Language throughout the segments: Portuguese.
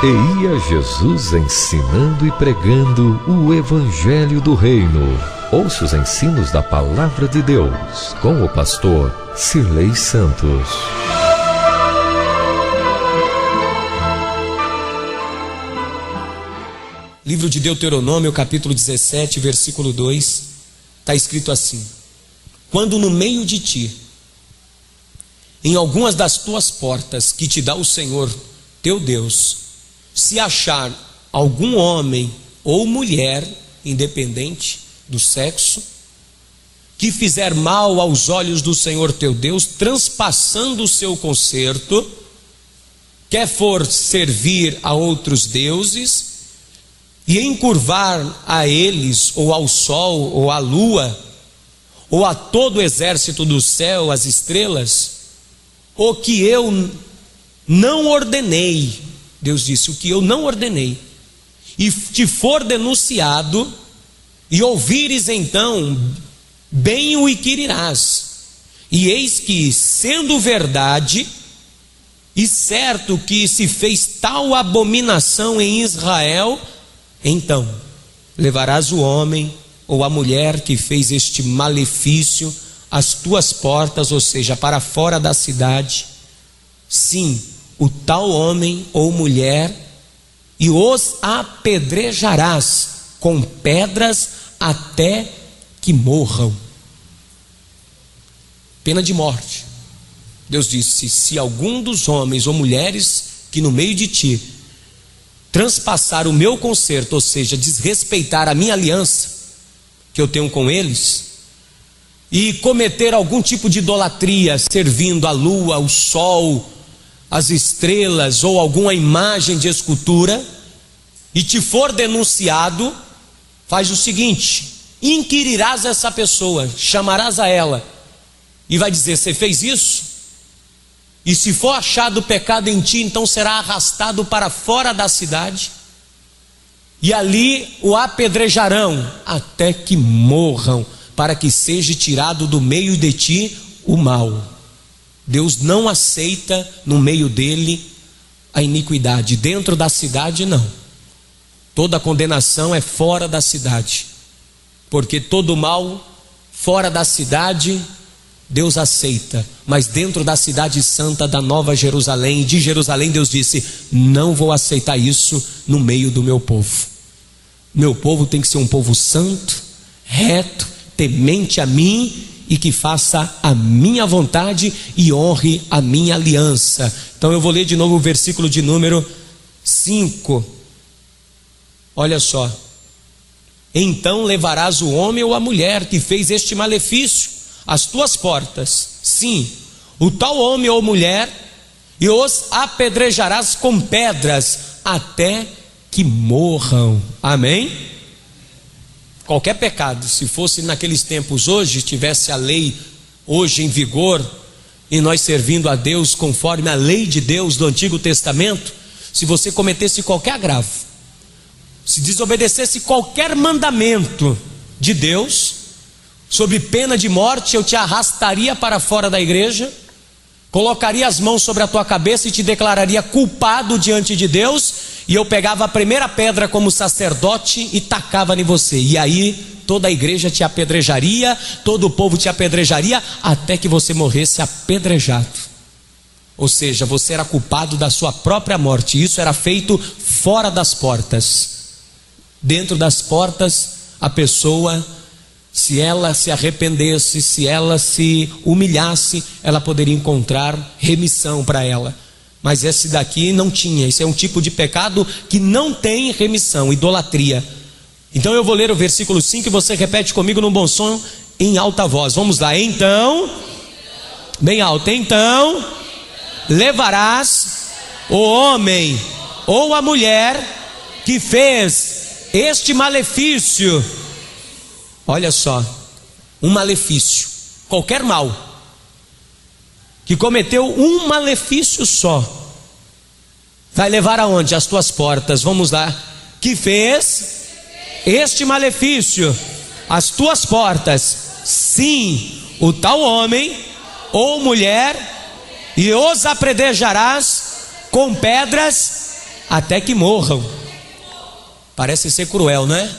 E ia Jesus ensinando e pregando o Evangelho do Reino. Ouça os ensinos da Palavra de Deus, com o pastor Cirlei Santos. Livro de Deuteronômio, capítulo 17, versículo 2, está escrito assim: quando no meio de ti, em algumas das tuas portas que te dá o Senhor teu Deus, se achar algum homem ou mulher, independente do sexo, que fizer mal aos olhos do Senhor teu Deus, transpassando o seu concerto, quer for servir a outros deuses, e encurvar a eles, ou ao sol, ou à lua, ou a todo o exército do céu, as estrelas, o que eu não ordenei, Deus disse, o que eu não ordenei, e te for denunciado, e ouvires então, bem o inquirirás, e eis que, sendo verdade, e certo que se fez tal abominação em Israel, então levarás o homem ou a mulher que fez este malefício às tuas portas, ou seja, para fora da cidade, sim, o tal homem ou mulher, e os apedrejarás com pedras até que morram. Pena de morte. Deus disse: se algum dos homens ou mulheres que no meio de ti transpassar o meu concerto, ou seja, desrespeitar a minha aliança que eu tenho com eles, e cometer algum tipo de idolatria, servindo a lua, o sol, as estrelas, ou alguma imagem de escultura, e te for denunciado, faz o seguinte: inquirirás essa pessoa, chamarás a ela, e vai dizer: você fez isso? E se for achado pecado em ti, então será arrastado para fora da cidade, e ali o apedrejarão até que morram, para que seja tirado do meio de ti o mal. Deus não aceita no meio dele a iniquidade. Dentro da cidade não. Toda condenação é fora da cidade, porque todo mal fora da cidade Deus aceita, mas dentro da cidade santa da Nova Jerusalém, de Jerusalém, Deus disse: não vou aceitar isso no meio do meu povo. Meu povo tem que ser um povo santo, reto, temente a mim, e que faça a minha vontade e honre a minha aliança. Então eu vou ler de novo o versículo de número 5. Olha só: então levarás o homem ou a mulher que fez este malefício às tuas portas, sim, o tal homem ou mulher, e os apedrejarás com pedras até que morram. Amém? Qualquer pecado, se fosse naqueles tempos hoje, tivesse a lei hoje em vigor, e nós servindo a Deus conforme a lei de Deus do Antigo Testamento, se você cometesse qualquer agravo, se desobedecesse qualquer mandamento de Deus, sob pena de morte, eu te arrastaria para fora da igreja, colocaria as mãos sobre a tua cabeça e te declararia culpado diante de Deus, e eu pegava a primeira pedra como sacerdote e tacava em você, e aí toda a igreja te apedrejaria, todo o povo te apedrejaria, até que você morresse apedrejado. Ou seja, você era culpado da sua própria morte, e isso era feito fora das portas. Dentro das portas, a pessoa, se ela se arrependesse, se ela se humilhasse, ela poderia encontrar remissão para ela. Mas esse daqui não tinha. Isso é um tipo de pecado que não tem remissão, idolatria. Então eu vou ler o versículo 5 e você repete comigo no bom som, em alta voz. Vamos lá. Então, bem alto. Então, levarás o homem ou a mulher que fez este malefício. Olha só, um malefício, qualquer mal, que cometeu um malefício só, vai levar aonde? As tuas portas. Vamos lá. Que fez este malefício às tuas portas, sim, o tal homem ou mulher, e os apedrejarás com pedras até que morram. Parece ser cruel, não é?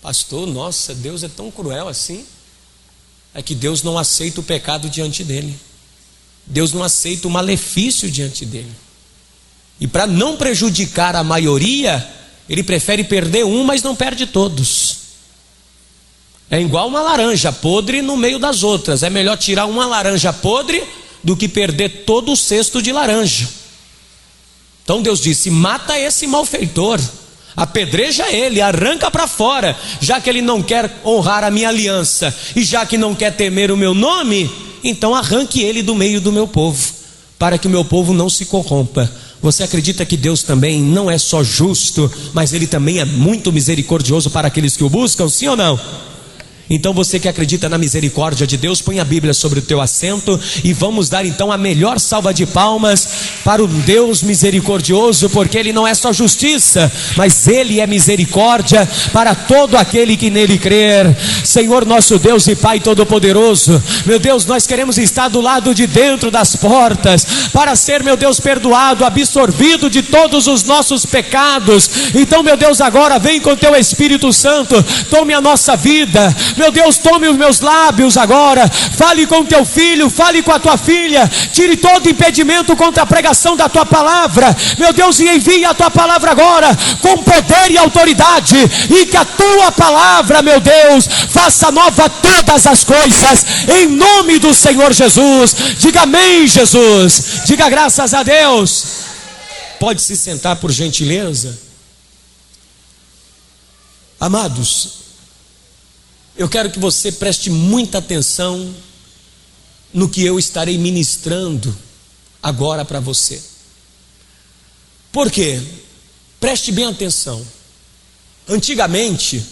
Pastor, nossa, Deus é tão cruel assim? É que Deus não aceita o pecado diante dele. Deus não aceita o malefício diante dele. E para não prejudicar a maioria, ele prefere perder um, mas não perde todos. É igual uma laranja podre no meio das outras. É melhor tirar uma laranja podre do que perder todo o cesto de laranja. Então Deus disse: mata esse malfeitor, apedreja ele, arranca para fora, já que ele não quer honrar a minha aliança e já que não quer temer o meu nome, então arranque ele do meio do meu povo, para que o meu povo não se corrompa. Você acredita que Deus também não é só justo, mas Ele também é muito misericordioso para aqueles que o buscam, sim ou não? Então você que acredita na misericórdia de Deus, põe a Bíblia sobre o teu assento e vamos dar então a melhor salva de palmas para o Deus misericordioso, porque Ele não é só justiça, mas Ele é misericórdia para todo aquele que nele crer. Senhor nosso Deus e Pai Todo-Poderoso, meu Deus, nós queremos estar do lado de dentro das portas, para ser, meu Deus, perdoado, absorvido de todos os nossos pecados. Então, meu Deus, agora vem com teu Espírito Santo, tome a nossa vida. Meu Deus, tome os meus lábios agora, fale com teu filho, fale com a tua filha, tire todo impedimento contra a pregação da tua palavra, meu Deus, e envie a tua palavra agora, com poder e autoridade, e que a tua palavra, meu Deus, faça nova todas as coisas, em nome do Senhor Jesus. Diga amém, Jesus, diga graças a Deus. Pode se sentar por gentileza. Amados, eu quero que você preste muita atenção no que eu estarei ministrando agora para você. Por quê? Preste bem atenção. Antigamente,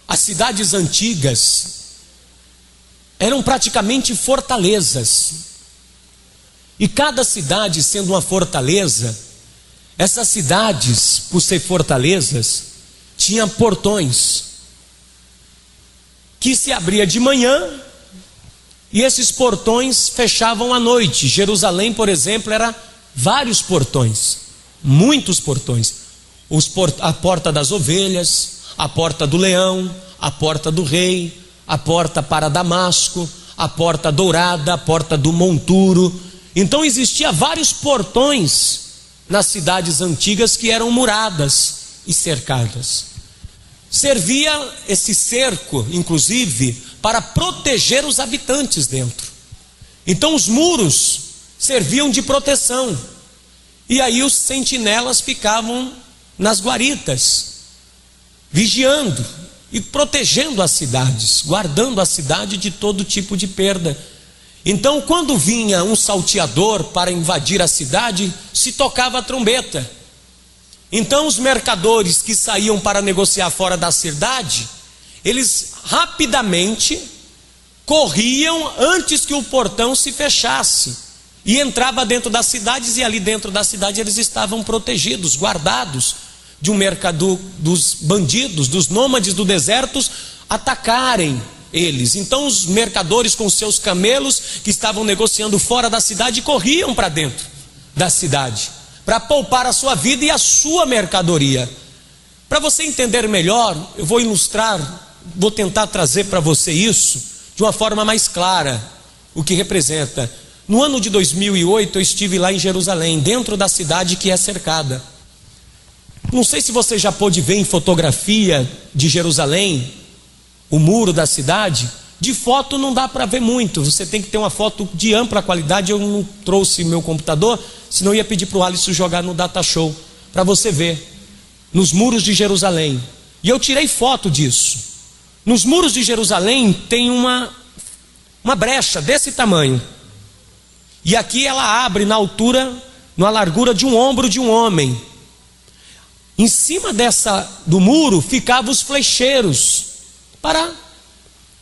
as cidades antigas eram praticamente fortalezas. E cada cidade sendo uma fortaleza, essas cidades, por ser fortalezas, tinham portões que se abria de manhã e esses portões fechavam à noite. Jerusalém, por exemplo, era vários portões, muitos portões. A porta das ovelhas, a porta do leão, a porta do rei, a porta para Damasco, a porta dourada, a porta do monturo. Então existia vários portões nas cidades antigas que eram muradas e cercadas. Servia esse cerco, inclusive, para proteger os habitantes dentro. Então os muros serviam de proteção. E aí os sentinelas ficavam nas guaritas, vigiando e protegendo as cidades, guardando a cidade de todo tipo de perda. Então quando vinha um salteador para invadir a cidade, se tocava a trombeta. Então os mercadores que saíam para negociar fora da cidade, eles rapidamente corriam antes que o portão se fechasse e entrava dentro das cidades, e ali dentro da cidade eles estavam protegidos, guardados de um mercado, dos bandidos, dos nômades do deserto atacarem eles. Então os mercadores com seus camelos que estavam negociando fora da cidade corriam para dentro da cidade para poupar a sua vida e a sua mercadoria. Para você entender melhor, eu vou ilustrar, vou tentar trazer para você isso de uma forma mais clara, o que representa. No ano de 2008 eu estive lá em Jerusalém, dentro da cidade que é cercada. Não sei se você já pôde ver em fotografia de Jerusalém, o muro da cidade. De foto não dá para ver muito, você tem que ter uma foto de ampla qualidade. Eu não trouxe meu computador, senão ia pedir para o Alisson jogar no Data Show, para você ver, nos muros de Jerusalém. E eu tirei foto disso. Nos muros de Jerusalém tem uma brecha desse tamanho. E aqui ela abre na altura, na largura de um ombro de um homem. Em cima do muro ficavam os flecheiros, para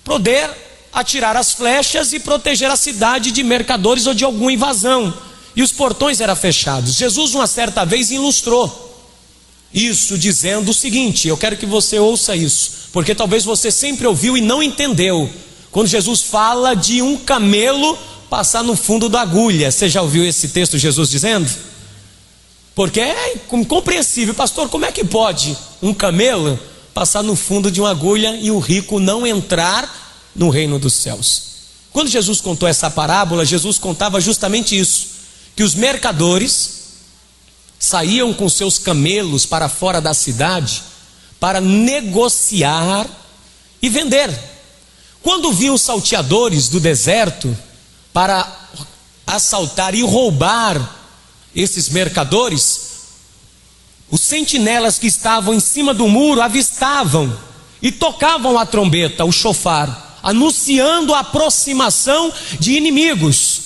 poder atirar as flechas e proteger a cidade de mercadores ou de alguma invasão. E os portões eram fechados. Jesus uma certa vez ilustrou isso dizendo o seguinte, eu quero que você ouça isso, porque talvez você sempre ouviu e não entendeu. Quando Jesus fala de um camelo passar no fundo da agulha, você já ouviu esse texto Jesus dizendo? Porque é incompreensível, pastor, como é que pode um camelo passar no fundo de uma agulha e o rico não entrar no reino dos céus? Quando Jesus contou essa parábola, Jesus contava justamente isso, que os mercadores saíam com seus camelos para fora da cidade para negociar e vender. Quando vinham os salteadores do deserto para assaltar e roubar esses mercadores, os sentinelas que estavam em cima do muro avistavam e tocavam a trombeta, o chofar, anunciando a aproximação de inimigos.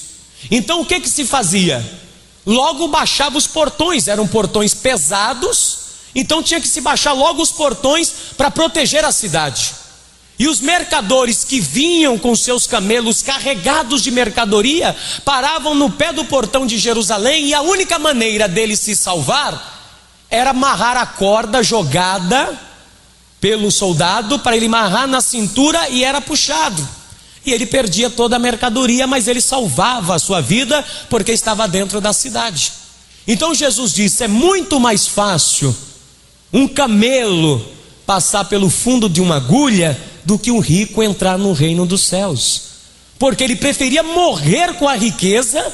Então o que se fazia? Logo baixava os portões, eram portões pesados, então tinha que se baixar logo os portões para proteger a cidade. E os mercadores que vinham com seus camelos carregados de mercadoria paravam no pé do portão de Jerusalém, e a única maneira deles se salvar era amarrar a corda jogada pelo soldado para ele amarrar na cintura, e era puxado. E ele perdia toda a mercadoria, mas ele salvava a sua vida porque estava dentro da cidade. Então Jesus disse: é muito mais fácil um camelo passar pelo fundo de uma agulha do que um rico entrar no reino dos céus, porque ele preferia morrer com a riqueza.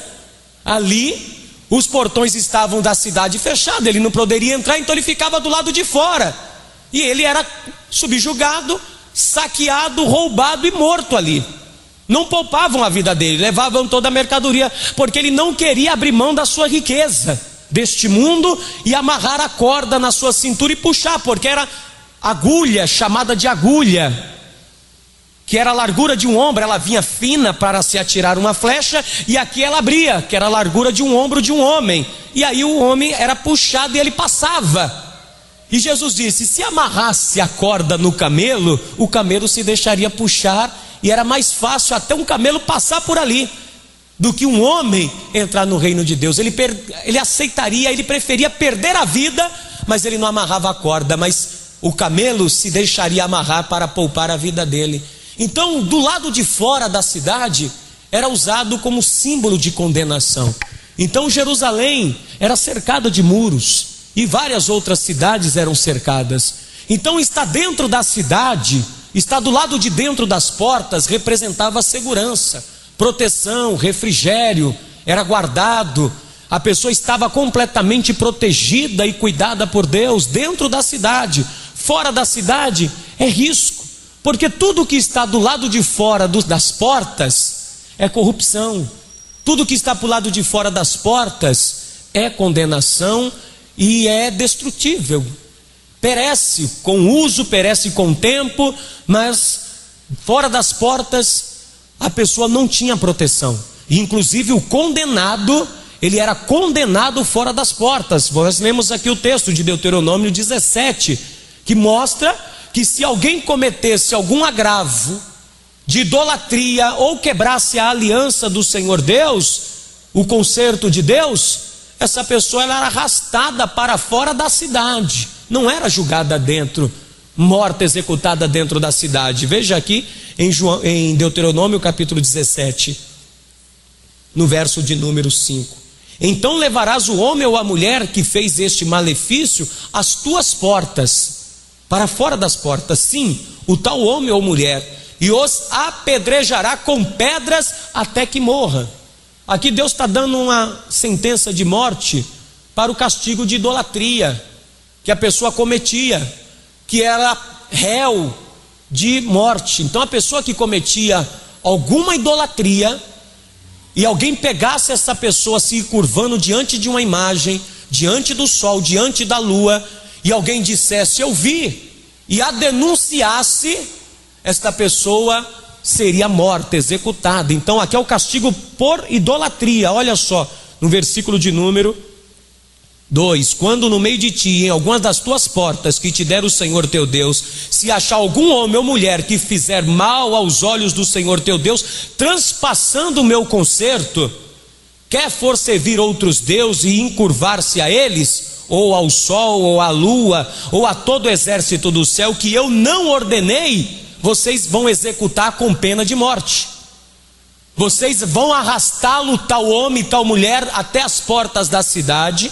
Ali os portões estavam da cidade fechados, ele não poderia entrar, então ele ficava do lado de fora, e ele era subjugado, saqueado, roubado e morto ali. Não poupavam a vida dele, levavam toda a mercadoria, porque ele não queria abrir mão da sua riqueza deste mundo e amarrar a corda na sua cintura e puxar, porque era agulha, chamada de agulha, que era a largura de um ombro. Ela vinha fina para se atirar uma flecha, e aqui ela abria, que era a largura de um ombro de um homem, e aí o homem era puxado e ele passava. E Jesus disse: se amarrasse a corda no camelo, o camelo se deixaria puxar, e era mais fácil até um camelo passar por ali do que um homem entrar no reino de Deus. Ele aceitaria, ele preferia perder a vida, mas ele não amarrava a corda, mas o camelo se deixaria amarrar para poupar a vida dele. Então, do lado de fora da cidade era usado como símbolo de condenação. Então Jerusalém era cercada de muros, e várias outras cidades eram cercadas. Então estar dentro da cidade, estar do lado de dentro das portas, representava segurança, proteção, refrigério, era guardado. A pessoa estava completamente protegida e cuidada por Deus dentro da cidade. Fora da cidade é risco, porque tudo que está do lado de fora das portas é corrupção. Tudo que está para o lado de fora das portas é condenação e é destrutível. Perece com uso, perece com tempo, mas fora das portas a pessoa não tinha proteção. E inclusive o condenado, ele era condenado fora das portas. Nós lemos aqui o texto de Deuteronômio 17, que mostra que se alguém cometesse algum agravo de idolatria ou quebrasse a aliança do Senhor Deus, o concerto de Deus, essa pessoa ela era arrastada para fora da cidade, não era julgada dentro, morta, executada dentro da cidade. Veja aqui em Deuteronômio capítulo 17, no verso de número 5: então levarás o homem ou a mulher que fez este malefício às tuas portas, para fora das portas, sim, o tal homem ou mulher, e os apedrejará com pedras até que morra. Aqui Deus está dando uma sentença de morte para o castigo de idolatria que a pessoa cometia, que era réu de morte. Então a pessoa que cometia alguma idolatria e alguém pegasse essa pessoa se curvando diante de uma imagem, diante do sol, diante da lua, e alguém dissesse: eu vi, e a denunciasse, esta pessoa seria morta, executada. Então aqui é o castigo por idolatria. Olha só, no versículo de número 2: quando no meio de ti, em algumas das tuas portas que te der o Senhor teu Deus, se achar algum homem ou mulher que fizer mal aos olhos do Senhor teu Deus, transpassando o meu concerto, quer for servir outros deuses e encurvar-se a eles, ou ao sol, ou à lua, ou a todo o exército do céu, que eu não ordenei, vocês vão executar com pena de morte. Vocês vão arrastá-lo, tal homem, tal mulher, até as portas da cidade,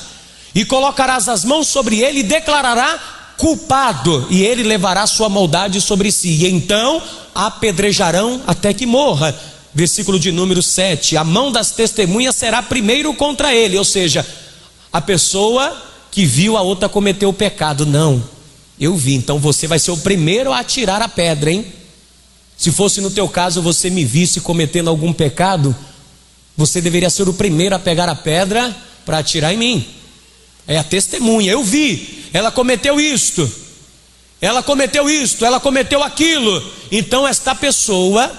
e colocarás as mãos sobre ele e declarará culpado, e ele levará sua maldade sobre si, e então apedrejarão até que morra. Versículo de número 7, a mão das testemunhas será primeiro contra ele, ou seja, a pessoa que viu a outra cometer o pecado. Não, eu vi, então você vai ser o primeiro a atirar a pedra, hein? Se fosse no teu caso, você me visse cometendo algum pecado, você deveria ser o primeiro a pegar a pedra para atirar em mim. É a testemunha, eu vi, ela cometeu isto, ela cometeu isto, ela cometeu aquilo. Então esta pessoa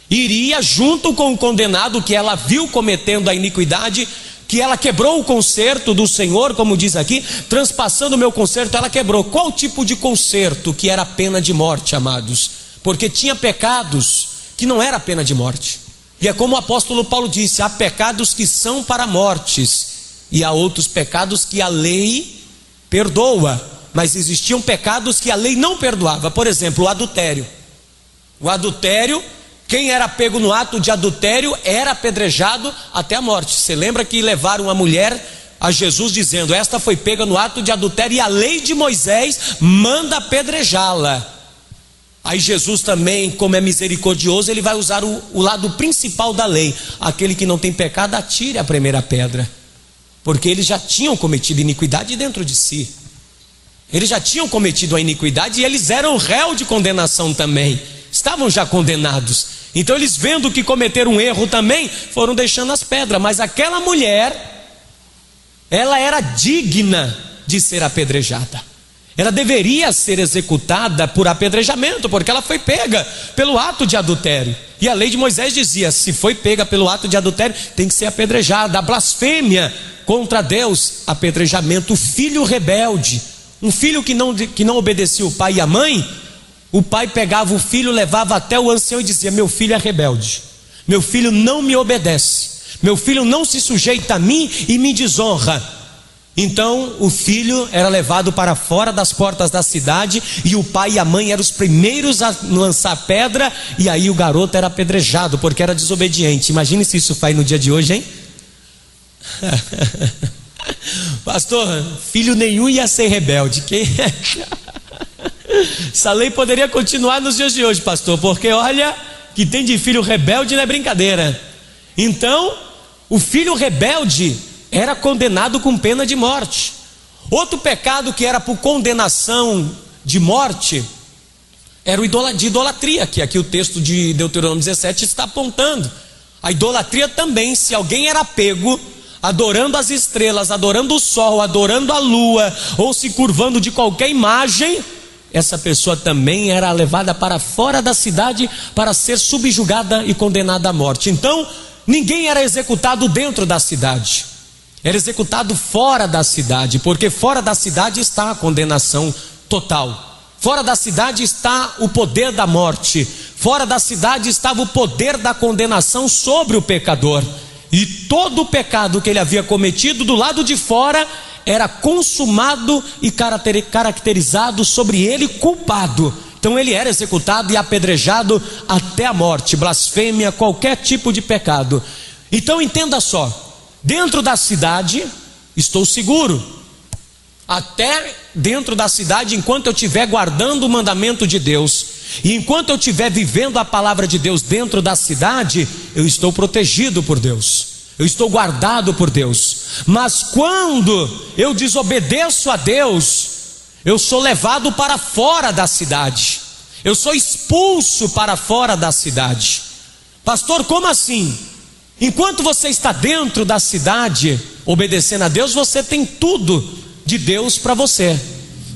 iria junto com o condenado que ela viu cometendo a iniquidade, que ela quebrou o concerto do Senhor, como diz aqui, transpassando o meu concerto, ela quebrou. Qual tipo de concerto? Que era a pena de morte, amados, porque tinha pecados que não era pena de morte, e é como o apóstolo Paulo disse, há pecados que são para mortes, e há outros pecados que a lei perdoa, mas existiam pecados que a lei não perdoava. Por exemplo, o adultério. O adultério, quem era pego no ato de adultério era apedrejado até a morte. Você lembra que levaram uma mulher a Jesus dizendo, esta foi pega no ato de adultério e a lei de Moisés manda apedrejá-la. Aí Jesus também, como é misericordioso, ele vai usar o lado principal da lei. Aquele que não tem pecado, atire a primeira pedra, porque eles já tinham cometido iniquidade dentro de si. Eles já tinham cometido a iniquidade e eles eram réu de condenação também, estavam já condenados. Então eles, vendo que cometeram um erro também, foram deixando as pedras. Mas aquela mulher, ela era digna de ser apedrejada, ela deveria ser executada por apedrejamento, porque ela foi pega pelo ato de adultério, e a lei de Moisés dizia, se foi pega pelo ato de adultério, tem que ser apedrejada. A blasfêmia contra Deus, apedrejamento. O filho rebelde, um filho que não obedecia o pai e a mãe, o pai pegava o filho, levava até o ancião e dizia, meu filho é rebelde, meu filho não me obedece, meu filho não se sujeita a mim e me desonra. Então o filho era levado para fora das portas da cidade, e o pai e a mãe eram os primeiros a lançar pedra, e aí o garoto era apedrejado porque era desobediente. Imagine se isso faz no dia de hoje, hein? Pastor, filho nenhum ia ser rebelde. Essa lei poderia continuar nos dias de hoje, pastor, porque olha, que tem de filho rebelde não é brincadeira. Então, o filho rebelde era condenado com pena de morte. Outro pecado que era por condenação de morte era o de idolatria, que aqui o texto de Deuteronômio 17 está apontando. A idolatria também, se alguém era pego adorando as estrelas, adorando o sol, adorando a lua, ou se curvando de qualquer imagem, essa pessoa também era levada para fora da cidade para ser subjugada e condenada à morte. Então, ninguém era executado dentro da cidade, era executado fora da cidade, porque fora da cidade está a condenação total. Fora da cidade está o poder da morte, fora da cidade estava o poder da condenação sobre o pecador. E todo o pecado que ele havia cometido do lado de fora era consumado e caracterizado sobre ele culpado. Então ele era executado e apedrejado até a morte. Blasfêmia, qualquer tipo de pecado. Então entenda só, dentro da cidade estou seguro. Até dentro da cidade, enquanto eu estiver guardando o mandamento de Deus, e enquanto eu estiver vivendo a palavra de Deus dentro da cidade, eu estou protegido por Deus, eu estou guardado por Deus. Mas quando eu desobedeço a Deus, eu sou levado para fora da cidade, eu sou expulso para fora da cidade. Pastor, como assim? Enquanto você está dentro da cidade, obedecendo a Deus, você tem tudo de Deus para você.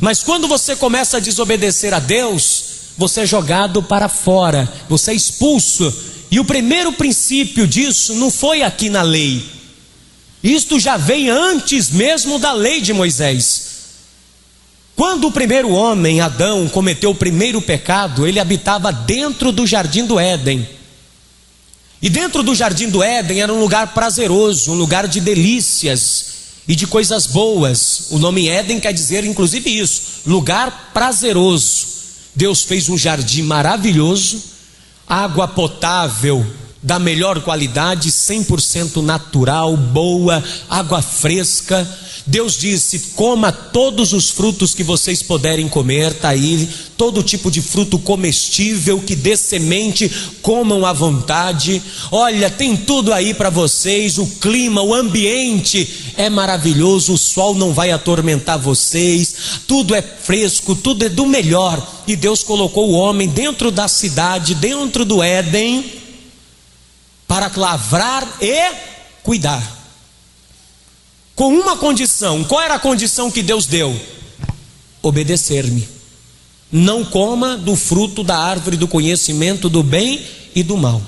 Mas quando você começa a desobedecer a Deus, você é jogado para fora, você é expulso. E o primeiro princípio disso não foi aqui na lei. Isto já vem antes mesmo da lei de Moisés. Quando o primeiro homem, Adão, cometeu o primeiro pecado, ele habitava dentro do jardim do Éden. E dentro do jardim do Éden era um lugar prazeroso, um lugar de delícias e de coisas boas. O nome Éden quer dizer inclusive isso, lugar prazeroso. Deus fez um jardim maravilhoso, água potável da melhor qualidade, 100% natural, boa, água fresca. Deus disse: coma todos os frutos que vocês puderem comer, está aí, todo tipo de fruto comestível que dê semente, comam à vontade. Olha, tem tudo aí para vocês, o clima, o ambiente é maravilhoso, o sol não vai atormentar vocês, tudo é fresco, tudo é do melhor. E Deus colocou o homem dentro da cidade, dentro do Éden, para lavrar e cuidar, com uma condição. Qual era a condição que Deus deu? Obedecer-me. Não coma do fruto da árvore do conhecimento do bem e do mal.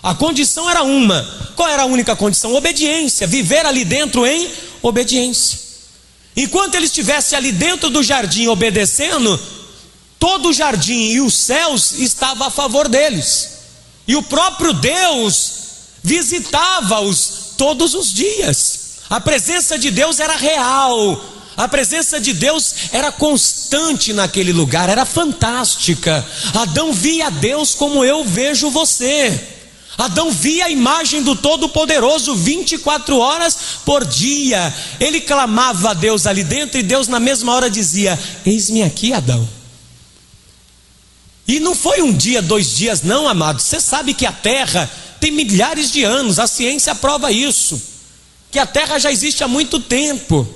A condição era uma. Qual era a única condição? Obediência, viver ali dentro em obediência. Enquanto ele estivesse ali dentro do jardim obedecendo, todo o jardim e os céus estavam a favor deles, e o próprio Deus visitava-os todos os dias. A presença de Deus era real, a presença de Deus era constante naquele lugar, era fantástica. Adão via Deus como eu vejo você. Adão via a imagem do Todo-Poderoso 24 horas por dia. Ele clamava a Deus ali dentro, e Deus na mesma hora dizia: eis-me aqui, Adão. E não foi um dia, 2 dias não, amado. Você sabe que a terra tem milhares de anos, a ciência prova isso, que a terra já existe há muito tempo.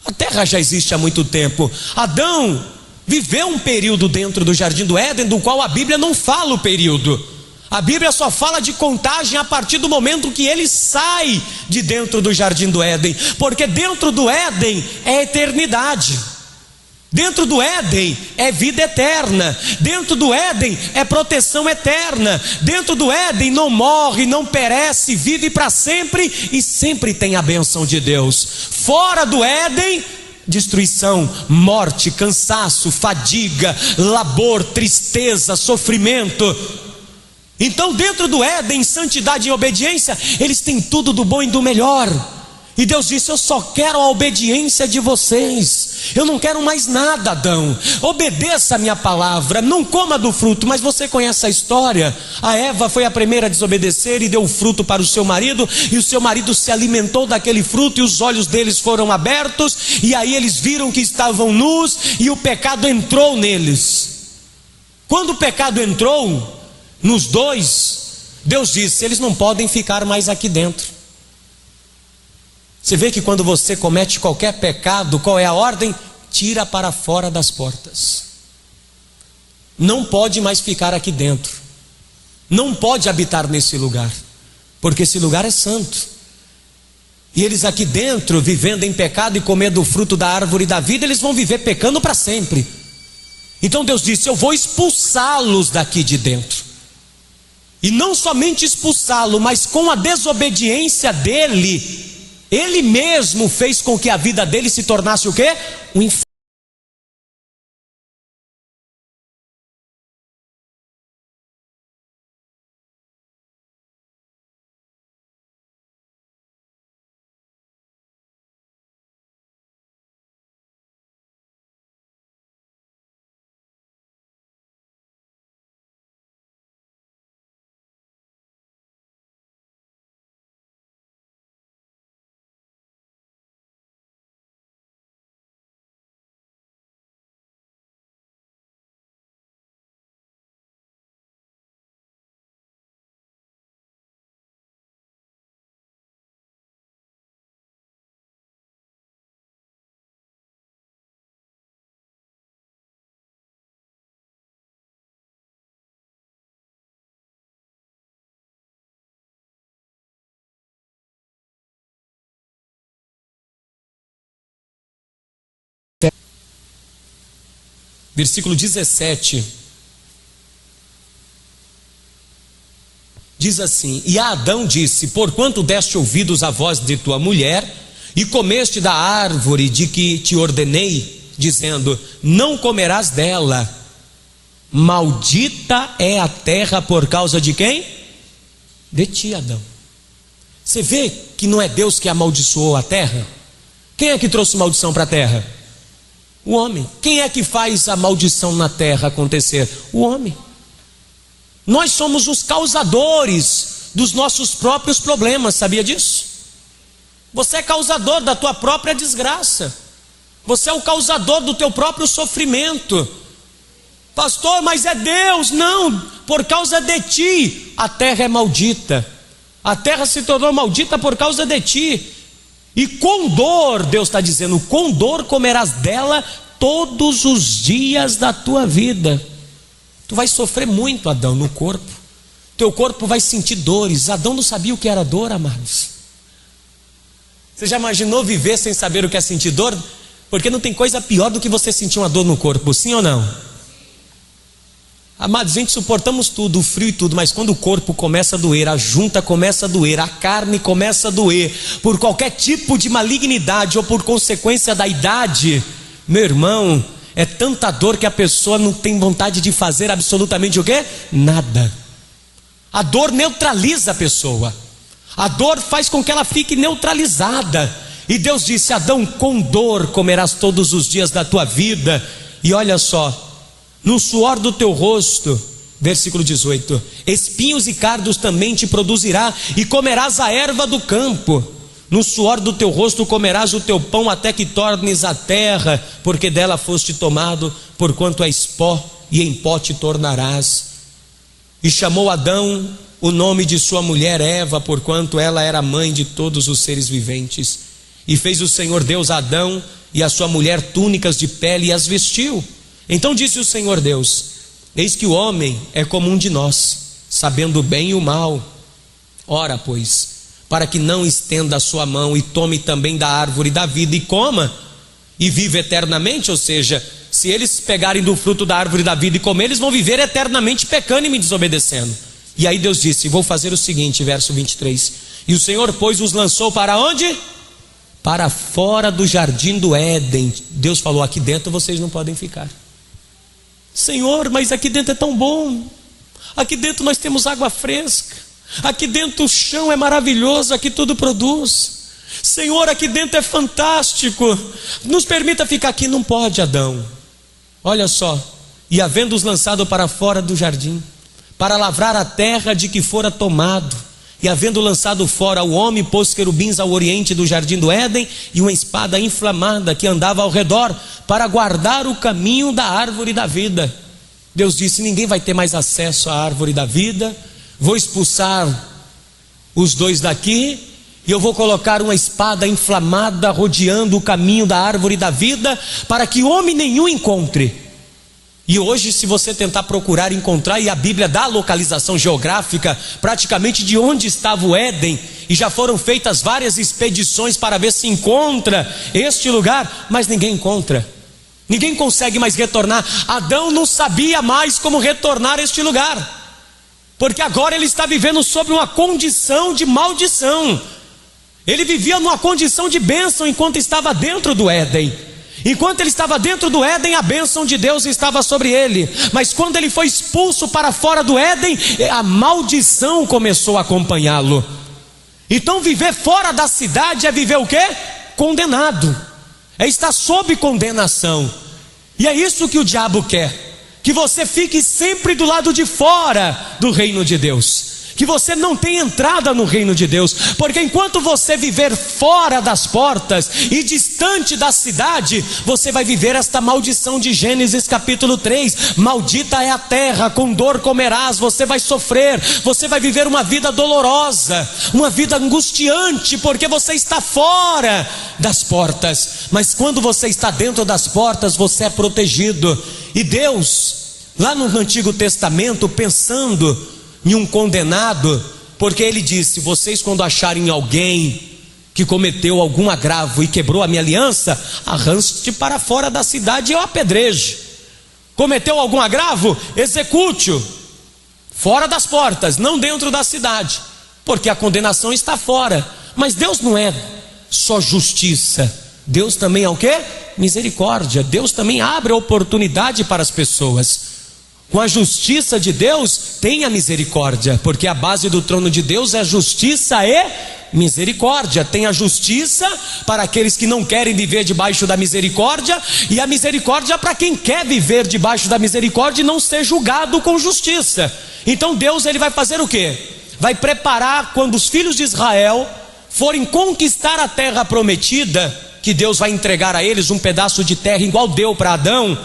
A terra já existe há muito tempo. Adão viveu um período dentro do jardim do Éden, do qual a Bíblia não fala o período. A Bíblia só fala de contagem a partir do momento que ele sai de dentro do jardim do Éden, porque dentro do Éden é eternidade. Dentro do Éden é vida eterna. Dentro do Éden é proteção eterna. Dentro do Éden não morre, não perece, vive para sempre e sempre tem a bênção de Deus. Fora do Éden, destruição, morte, cansaço, fadiga, labor, tristeza, sofrimento. Então dentro do Éden, santidade e obediência, eles têm tudo do bom e do melhor. E Deus disse: eu só quero a obediência de vocês, eu não quero mais nada. Adão, obedeça a minha palavra, não coma do fruto. Mas você conhece a história. A Eva foi a primeira a desobedecer e deu o fruto para o seu marido, e o seu marido se alimentou daquele fruto, e os olhos deles foram abertos, e aí eles viram que estavam nus, e o pecado entrou neles. Quando o pecado entrou nos dois, Deus disse: eles não podem ficar mais aqui dentro. Você vê que quando você comete qualquer pecado, qual é a ordem? Tira para fora das portas. Não pode mais ficar aqui dentro. Não pode habitar nesse lugar, porque esse lugar é santo. E eles aqui dentro, vivendo em pecado e comendo o fruto da árvore da vida, eles vão viver pecando para sempre. Então Deus disse: eu vou expulsá-los daqui de dentro. E não somente expulsá-lo, mas com a desobediência dele, ele mesmo fez com que a vida dele se tornasse o quê? Um inferno. Versículo 17 diz assim: e Adão disse: porquanto deste ouvidos à voz de tua mulher e comeste da árvore de que te ordenei, dizendo: não comerás dela, maldita é a terra por causa de quem? De ti, Adão. Você vê que não é Deus que amaldiçoou a terra? Quem é que trouxe maldição para a terra? O homem. Quem é que faz a maldição na terra acontecer? O homem. Nós somos os causadores dos nossos próprios problemas, sabia disso? Você é causador da tua própria desgraça. Você é o causador do teu próprio sofrimento. Pastor, mas é Deus. Não, por causa de ti a terra é maldita. A terra se tornou maldita por causa de ti. E com dor, Deus está dizendo, com dor comerás dela todos os dias da tua vida. Tu vai sofrer muito, Adão, no corpo. Teu corpo vai sentir dores. Adão não sabia o que era dor, amados. Você já imaginou viver sem saber o que é sentir dor? Porque não tem coisa pior do que você sentir uma dor no corpo, sim ou não? Amados, gente, suportamos tudo, o frio e tudo, mas quando o corpo começa a doer, a junta começa a doer, a carne começa a doer, por qualquer tipo de malignidade ou por consequência da idade, meu irmão, é tanta dor que a pessoa não tem vontade de fazer absolutamente o quê? Nada. A dor neutraliza a pessoa. A dor faz com que ela fique neutralizada. E Deus disse: Adão, com dor comerás todos os dias da tua vida. E olha só, no suor do teu rosto, versículo 18, espinhos e cardos também te produzirá, e comerás a erva do campo. No suor do teu rosto comerás o teu pão até que tornes a terra, porque dela foste tomado, porquanto és pó, e em pó te tornarás. E chamou Adão o nome de sua mulher Eva, porquanto ela era mãe de todos os seres viventes. E fez o Senhor Deus a Adão e a sua mulher túnicas de pele e as vestiu. Então disse o Senhor Deus: eis que o homem é como um de nós, sabendo o bem e o mal. Ora, pois, para que não estenda a sua mão e tome também da árvore da vida e coma, e viva eternamente. Ou seja, se eles pegarem do fruto da árvore da vida e comer, eles vão viver eternamente pecando e me desobedecendo. E aí Deus disse: vou fazer o seguinte, verso 23, e o Senhor, pois, os lançou para onde? Para fora do jardim do Éden. Deus falou: aqui dentro vocês não podem ficar. Senhor, mas aqui dentro é tão bom, aqui dentro nós temos água fresca, aqui dentro o chão é maravilhoso, aqui tudo produz. Senhor, aqui dentro é fantástico, nos permita ficar aqui. Não pode, Adão. Olha só, e havendo-os lançado para fora do jardim, para lavrar a terra de que fora tomado, e havendo lançado fora o homem, pôs querubins ao oriente do jardim do Éden, e uma espada inflamada que andava ao redor, para guardar o caminho da árvore da vida. Deus disse: ninguém vai ter mais acesso à árvore da vida, vou expulsar os dois daqui, e eu vou colocar uma espada inflamada rodeando o caminho da árvore da vida, para que homem nenhum encontre. E hoje, se você tentar procurar encontrar, e a Bíblia dá a localização geográfica praticamente de onde estava o Éden, e já foram feitas várias expedições para ver se encontra este lugar, mas ninguém encontra, ninguém consegue mais retornar. Adão não sabia mais como retornar a este lugar, porque agora ele está vivendo sob uma condição de maldição. Ele vivia numa condição de bênção enquanto estava dentro do Éden. Enquanto ele estava dentro do Éden, a bênção de Deus estava sobre ele. Mas quando ele foi expulso para fora do Éden, a maldição começou a acompanhá-lo. Então viver fora da cidade é viver o quê? Condenado. É estar sob condenação. E é isso que o diabo quer, que você fique sempre do lado de fora do reino de Deus, que você não tenha entrada no reino de Deus, porque enquanto você viver fora das portas e distante da cidade, você vai viver esta maldição de Gênesis capítulo 3, maldita é a terra, com dor comerás, você vai sofrer, você vai viver uma vida dolorosa, uma vida angustiante, porque você está fora das portas. Mas quando você está dentro das portas, você é protegido. E Deus, lá no Antigo Testamento, pensando em um condenado, porque ele disse: vocês quando acharem alguém que cometeu algum agravo e quebrou a minha aliança, arrance-te para fora da cidade e eu apedreje. Cometeu algum agravo? Execute-o fora das portas, não dentro da cidade, porque a condenação está fora. Mas Deus não é só justiça, Deus também é o quê? Misericórdia. Deus também abre a oportunidade para as pessoas. Com a justiça de Deus tem a misericórdia, porque a base do trono de Deus é justiça e misericórdia. Tem a justiça para aqueles que não querem viver debaixo da misericórdia, e a misericórdia para quem quer viver debaixo da misericórdia e não ser julgado com justiça. Então Deus, ele vai fazer o quê? vai preparar quando os filhos de Israel forem conquistar a terra prometida, que Deus vai entregar a eles um pedaço de terra igual deu para Adão,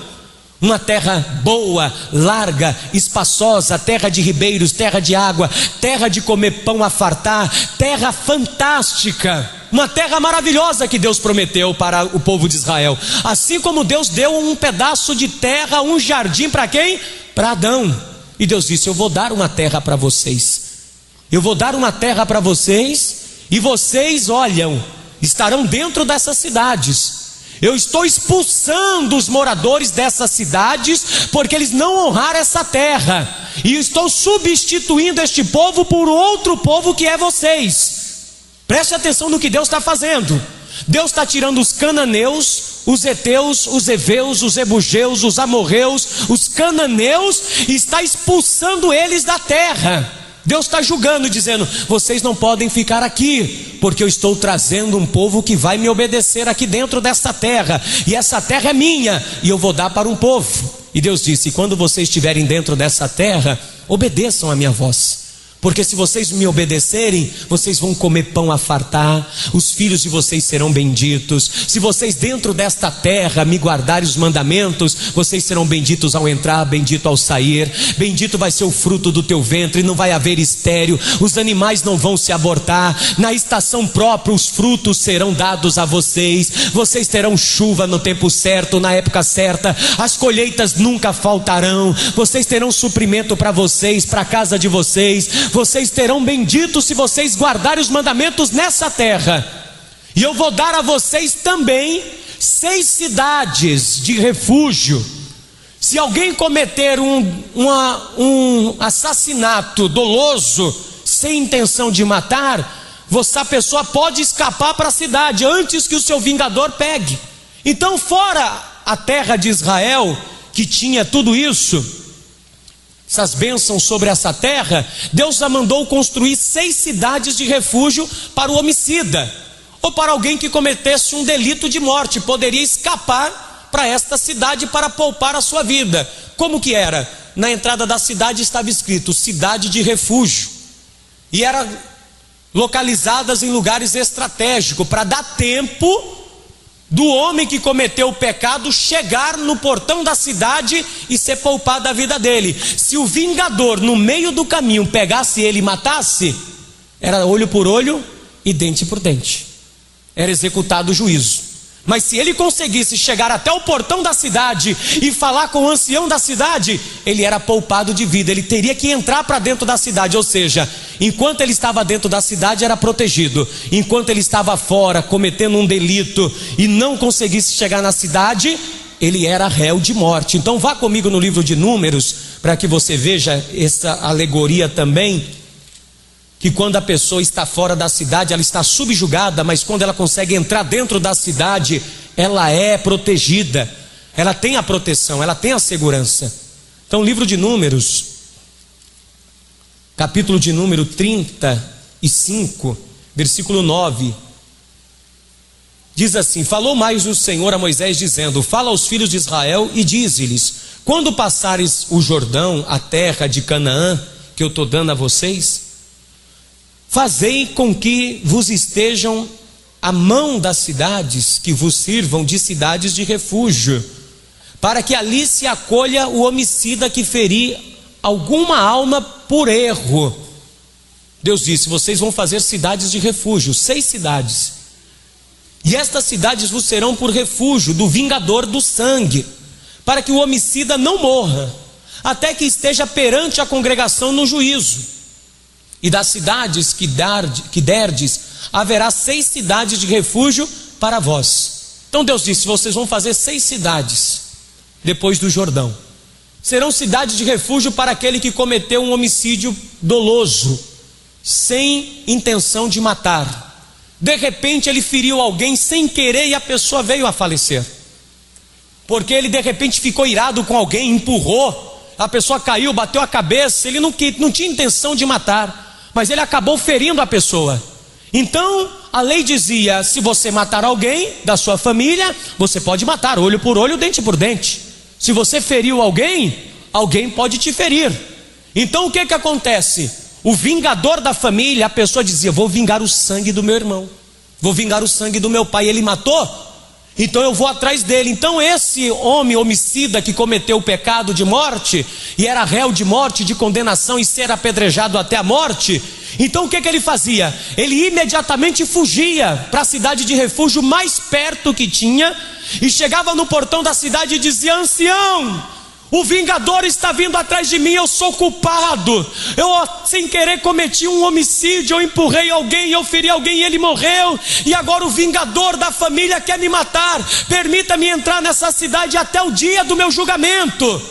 uma terra boa, larga, espaçosa, terra de ribeiros, terra de água, terra de comer pão a fartar, terra fantástica, uma terra maravilhosa que Deus prometeu para o povo de Israel. Assim como Deus deu um pedaço de terra, um jardim para quem? Para Adão. E Deus disse: eu vou dar uma terra para vocês, eu vou dar uma terra para vocês, e vocês, olham, estarão dentro dessas cidades. Eu estou expulsando os moradores dessas cidades, porque eles não honraram essa terra, e estou substituindo este povo por outro povo, que é vocês. Preste atenção no que Deus está fazendo. Deus está tirando os cananeus, os heteus, os heveus, os ebugeus, os amorreus, os cananeus, e está expulsando eles da terra. Deus está julgando, dizendo: vocês não podem ficar aqui, porque eu estou trazendo um povo que vai me obedecer aqui dentro dessa terra, e essa terra é minha, e eu vou dar para um povo. E Deus disse: quando vocês estiverem dentro dessa terra, obedeçam a minha voz, porque se vocês me obedecerem, vocês vão comer pão a fartar, os filhos de vocês serão benditos. Se vocês dentro desta terra me guardarem os mandamentos, vocês serão benditos ao entrar, bendito ao sair. Bendito vai ser o fruto do teu ventre, não vai haver estéril, os animais não vão se abortar. Na estação própria os frutos serão dados a vocês. Vocês terão chuva no tempo certo, na época certa. As colheitas nunca faltarão. Vocês terão suprimento para vocês, para a casa de vocês. Vocês terão benditos se vocês guardarem os mandamentos nessa terra. E eu vou dar a vocês também 6 cidades de refúgio. Se alguém cometer um assassinato doloso, sem intenção de matar, essa pessoa pode escapar para a cidade antes que o seu vingador pegue. Então, fora a terra de Israel, que tinha tudo isso, essas bênçãos sobre essa terra, Deus já mandou construir 6 cidades de refúgio para o homicida, ou para alguém que cometesse um delito de morte, poderia escapar para esta cidade para poupar a sua vida. Como que era? Na entrada da cidade estava escrito: cidade de refúgio, e eram localizadas em lugares estratégicos, para dar tempo do homem que cometeu o pecado chegar no portão da cidade e ser poupado da vida dele. Se o vingador no meio do caminho pegasse ele e matasse, era olho por olho e dente por dente, era executado o juízo. Mas se ele conseguisse chegar até o portão da cidade e falar com o ancião da cidade, ele era poupado de vida. Ele teria que entrar para dentro da cidade, ou seja, enquanto ele estava dentro da cidade era protegido. Enquanto ele estava fora cometendo um delito e não conseguisse chegar na cidade, ele era réu de morte. Então vá comigo no livro de Números, para que você veja essa alegoria também, que quando a pessoa está fora da cidade, ela está subjugada, mas quando ela consegue entrar dentro da cidade, ela é protegida, ela tem a proteção, ela tem a segurança. Então, livro de Números, capítulo de número 35, versículo 9, diz assim: falou mais o Senhor a Moisés, dizendo: fala aos filhos de Israel e dize-lhes: quando passares o Jordão, a terra de Canaã, que eu estou dando a vocês, fazei com que vos estejam à mão das cidades que vos sirvam de cidades de refúgio, para que ali se acolha o homicida que ferir alguma alma por erro. Deus disse: vocês vão fazer cidades de refúgio, 6 cidades, e estas cidades vos serão por refúgio do vingador do sangue, para que o homicida não morra, até que esteja perante a congregação no juízo. E das cidades que derdes, haverá 6 cidades de refúgio para vós. Então Deus disse: vocês vão fazer 6 cidades depois do Jordão. Serão cidades de refúgio para aquele que cometeu um homicídio doloso, sem intenção de matar. De repente ele feriu alguém sem querer e a pessoa veio a falecer, porque ele de repente ficou irado com alguém, empurrou, a pessoa caiu, bateu a cabeça. Ele não tinha intenção de matar, mas ele acabou ferindo a pessoa. Então a lei dizia: se você matar alguém da sua família, você pode matar, olho por olho, dente por dente. Se você feriu alguém, alguém pode te ferir. Então o que acontece? o vingador da família, a pessoa dizia: vou vingar o sangue do meu irmão, vou vingar o sangue do meu pai, ele matou, então eu vou atrás dele. Então esse homem homicida que cometeu o pecado de morte, e era réu de morte, de condenação e ser apedrejado até a morte, então o que ele fazia? Ele imediatamente fugia para a cidade de refúgio mais perto que tinha, e chegava no portão da cidade e dizia: ancião, o vingador está vindo atrás de mim, eu sou culpado, eu sem querer cometi um homicídio, eu empurrei alguém, eu feri alguém e ele morreu, e agora o vingador da família quer me matar, permita-me entrar nessa cidade até o dia do meu julgamento,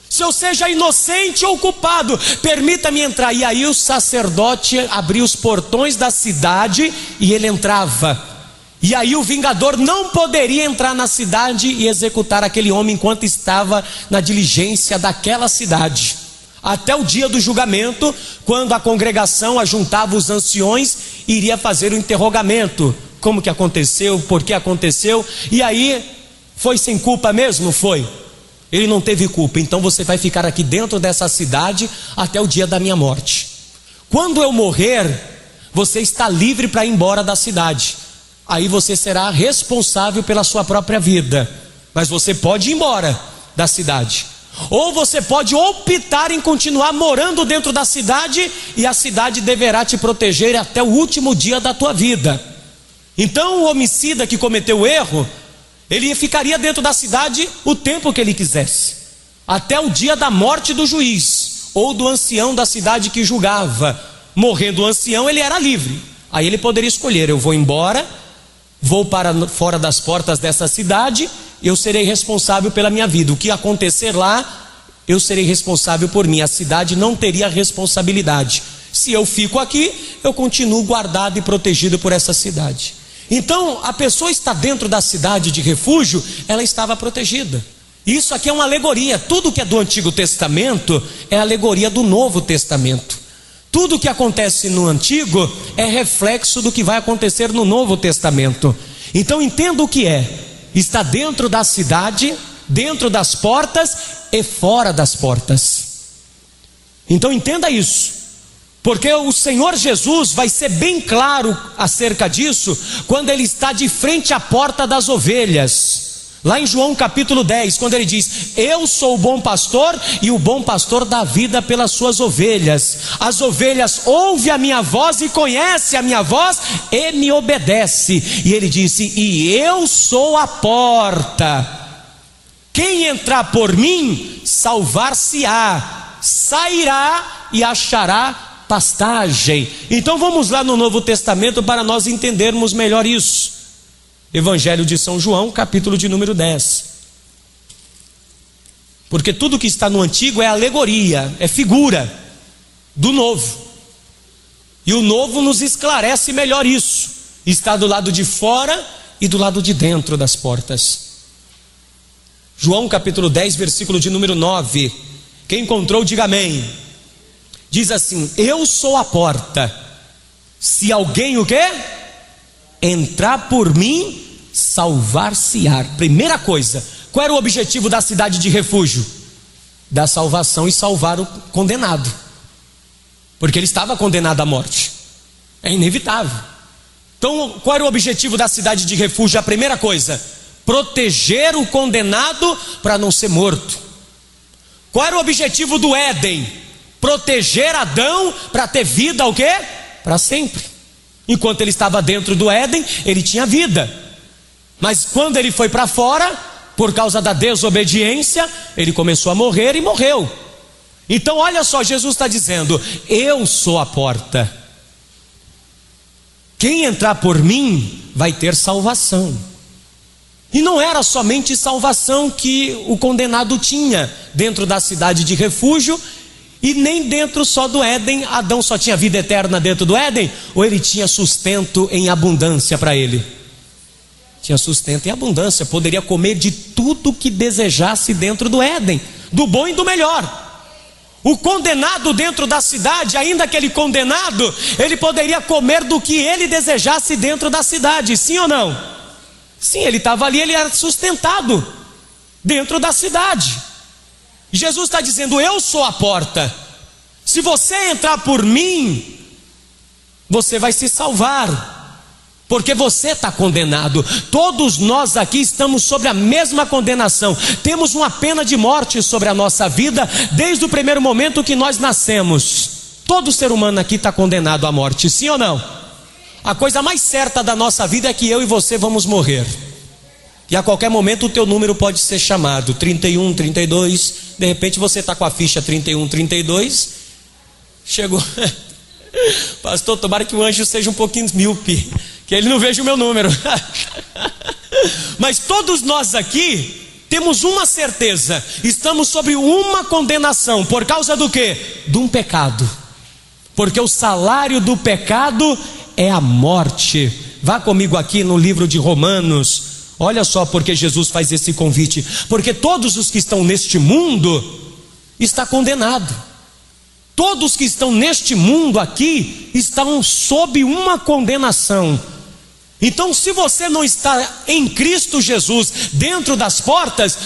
se eu seja inocente ou culpado, permita-me entrar. E aí o sacerdote abria os portões da cidade e ele entrava. E aí o vingador não poderia entrar na cidade e executar aquele homem enquanto estava na diligência daquela cidade, até o dia do julgamento, quando a congregação ajuntava os anciões e iria fazer o interrogamento: como que aconteceu, por que aconteceu. E aí, foi sem culpa mesmo? Foi. Ele não teve culpa, então você vai ficar aqui dentro dessa cidade até o dia da minha morte. Quando eu morrer, você está livre para ir embora da cidade. Aí você será responsável pela sua própria vida, mas você pode ir embora da cidade, ou você pode optar em continuar morando dentro da cidade, e a cidade deverá te proteger até o último dia da tua vida. Então o homicida que cometeu o erro, ele ficaria dentro da cidade o tempo que ele quisesse, até o dia da morte do juiz, ou do ancião da cidade que julgava. Morrendo o ancião, ele era livre, aí ele poderia escolher: eu vou embora, vou para fora das portas dessa cidade, eu serei responsável pela minha vida, o que acontecer lá, eu serei responsável por mim, a cidade não teria responsabilidade. Se eu fico aqui, eu continuo guardado e protegido por essa cidade. Então a pessoa está dentro da cidade de refúgio, ela estava protegida. Isso aqui é uma alegoria. Tudo que é do Antigo Testamento é alegoria do Novo Testamento. Tudo que acontece no Antigo é reflexo do que vai acontecer no Novo Testamento. Então entenda o que é: está dentro da cidade, dentro das portas e fora das portas. Então entenda isso, porque o Senhor Jesus vai ser bem claro acerca disso quando ele está de frente à porta das ovelhas. Lá em João capítulo 10, quando ele diz: eu sou o bom pastor, e o bom pastor dá vida pelas suas ovelhas. As ovelhas ouvem a minha voz e conhecem a minha voz e me obedecem. E ele disse: e eu sou a porta. Quem entrar por mim, salvar-se-á, sairá e achará pastagem. Então vamos lá no Novo Testamento para nós entendermos melhor isso. Evangelho de São João, capítulo de número 10. Porque tudo que está no Antigo é alegoria, é figura do Novo. E o Novo nos esclarece melhor isso. Está do lado de fora e do lado de dentro das portas. João capítulo 10, versículo de número 9. Quem encontrou, diga amém. Diz assim: eu sou a porta. Se alguém o quê? Entrar por mim, salvar-se-á. Primeira coisa, qual era o objetivo da cidade de refúgio? Da salvação e salvar o condenado, porque ele estava condenado à morte, é inevitável. Então qual era o objetivo da cidade de refúgio? A primeira coisa, proteger o condenado para não ser morto. Qual era o objetivo do Éden? Proteger Adão para ter vida o quê? Para sempre. Enquanto ele estava dentro do Éden, ele tinha vida. Mas quando ele foi para fora, por causa da desobediência, ele começou a morrer e morreu. Então olha só, Jesus está dizendo: eu sou a porta. Quem entrar por mim vai ter salvação. E não era somente salvação que o condenado tinha dentro da cidade de refúgio, e nem dentro só do Éden. Adão só tinha vida eterna dentro do Éden, ou ele tinha sustento em abundância para ele? Tinha sustento em abundância, poderia comer de tudo que desejasse dentro do Éden, do bom e do melhor. O condenado dentro da cidade, ainda aquele condenado, ele poderia comer do que ele desejasse dentro da cidade, sim ou não? Sim, ele estava ali, ele era sustentado dentro da cidade. Jesus está dizendo: eu sou a porta. Se você entrar por mim, você vai se salvar, porque você está condenado. Todos nós aqui estamos sobre a mesma condenação. Temos uma pena de morte sobre a nossa vida desde o primeiro momento que nós nascemos. Todo ser humano aqui está condenado à morte, sim ou não? A coisa mais certa da nossa vida é que eu e você vamos morrer. E a qualquer momento o teu número pode ser chamado, 31, 32. De repente você está com a ficha 31, 32. Chegou. Pastor, tomara que o anjo seja um pouquinho míope, que ele não veja o meu número. Mas todos nós aqui temos uma certeza: estamos sobre uma condenação. Por causa do quê? De um pecado. Porque o salário do pecado é a morte. Vá comigo aqui no livro de Romanos. Olha só porque Jesus faz esse convite. Porque todos os que estão neste mundo estão condenados. Todos que estão neste mundo aqui estão sob uma condenação. Então, se você não está em Cristo Jesus, dentro das portas,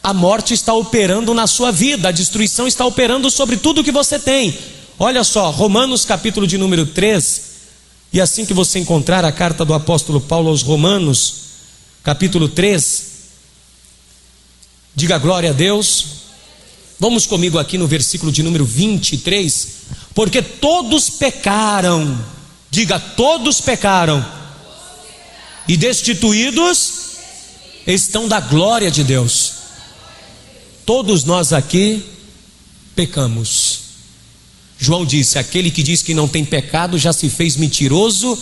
a morte está operando na sua vida, a destruição está operando sobre tudo que você tem. Olha só, Romanos capítulo de número 3, e assim que você encontrar a carta do apóstolo Paulo aos Romanos, capítulo 3, diga glória a Deus. Vamos comigo aqui no versículo de número 23. Porque todos pecaram, diga, todos pecaram, e destituídos estão da glória de Deus. Todos nós aqui pecamos. João disse: aquele que diz que não tem pecado já se fez mentiroso,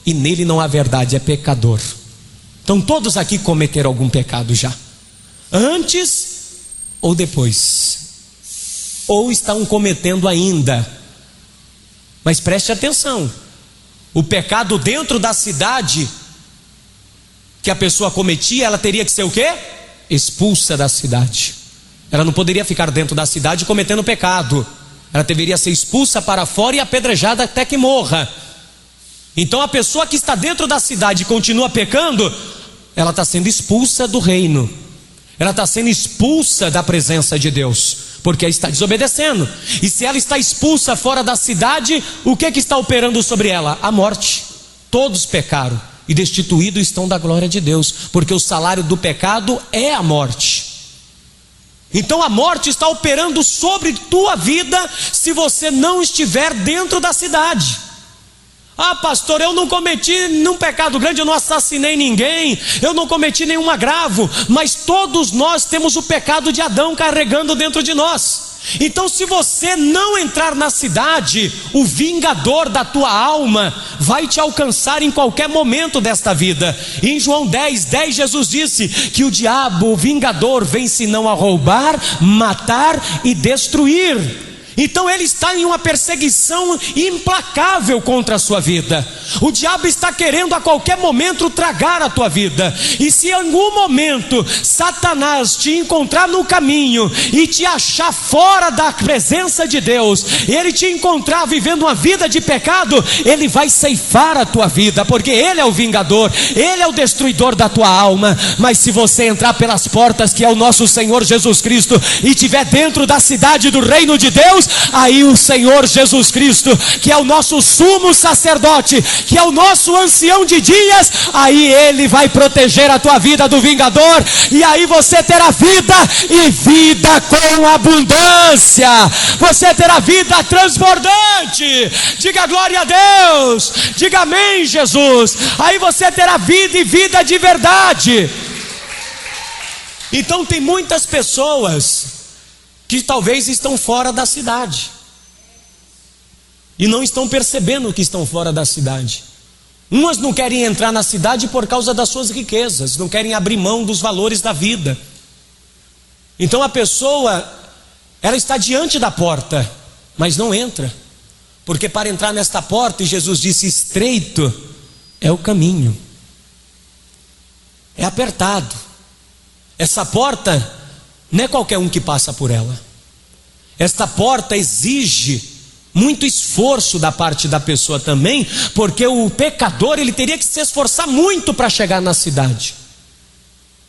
e nele não há verdade, é pecador. Então todos aqui cometeram algum pecado já, antes ou depois, ou estão cometendo ainda. Mas preste atenção: o pecado dentro da cidade que a pessoa cometia, ela teria que ser o quê? Expulsa da cidade. Ela não poderia ficar dentro da cidade cometendo pecado. Ela deveria ser expulsa para fora e apedrejada até que morra. Então a pessoa que está dentro da cidade e continua pecando, ela está sendo expulsa do reino. Ela está sendo expulsa da presença de Deus, porque ela está desobedecendo. E se ela está expulsa fora da cidade, o que está operando sobre ela? A morte. Todos pecaram e destituídos estão da glória de Deus, porque o salário do pecado é a morte. Então a morte está operando sobre tua vida se você não estiver dentro da cidade. Ah, pastor, eu não cometi nenhum pecado grande, eu não assassinei ninguém, eu não cometi nenhum agravo, mas todos nós temos o pecado de Adão carregando dentro de nós. Então, se você não entrar na cidade, o vingador da tua alma vai te alcançar em qualquer momento desta vida. Em João 10:10, Jesus disse que o diabo, o vingador, vem senão a roubar, matar e destruir. Então ele está em uma perseguição implacável contra a sua vida. O diabo está querendo a qualquer momento tragar a tua vida. E se em algum momento Satanás te encontrar no caminho e te achar fora da presença de Deus, ele te encontrar vivendo uma vida de pecado, ele vai ceifar a tua vida, porque ele é o vingador, ele é o destruidor da tua alma. Mas se você entrar pelas portas, que é o nosso Senhor Jesus Cristo, e estiver dentro da cidade do reino de Deus, aí o Senhor Jesus Cristo, que é o nosso sumo sacerdote, que é o nosso ancião de dias, aí ele vai proteger a tua vida do vingador, e aí você terá vida, e vida com abundância. Você terá vida transbordante. Diga glória a Deus, diga amém, Jesus. Aí você terá vida, e vida de verdade. Então tem muitas pessoas que talvez estão fora da cidade e não estão percebendo que estão fora da cidade. Umas não querem entrar na cidade por causa das suas riquezas, não querem abrir mão dos valores da vida. Então a pessoa, ela está diante da porta, mas não entra, porque para entrar nesta porta, e Jesus disse, estreito é o caminho, é apertado. Essa porta não é qualquer um que passa por ela. Esta porta exige muito esforço da parte da pessoa também, porque o pecador, ele teria que se esforçar muito para chegar na cidade,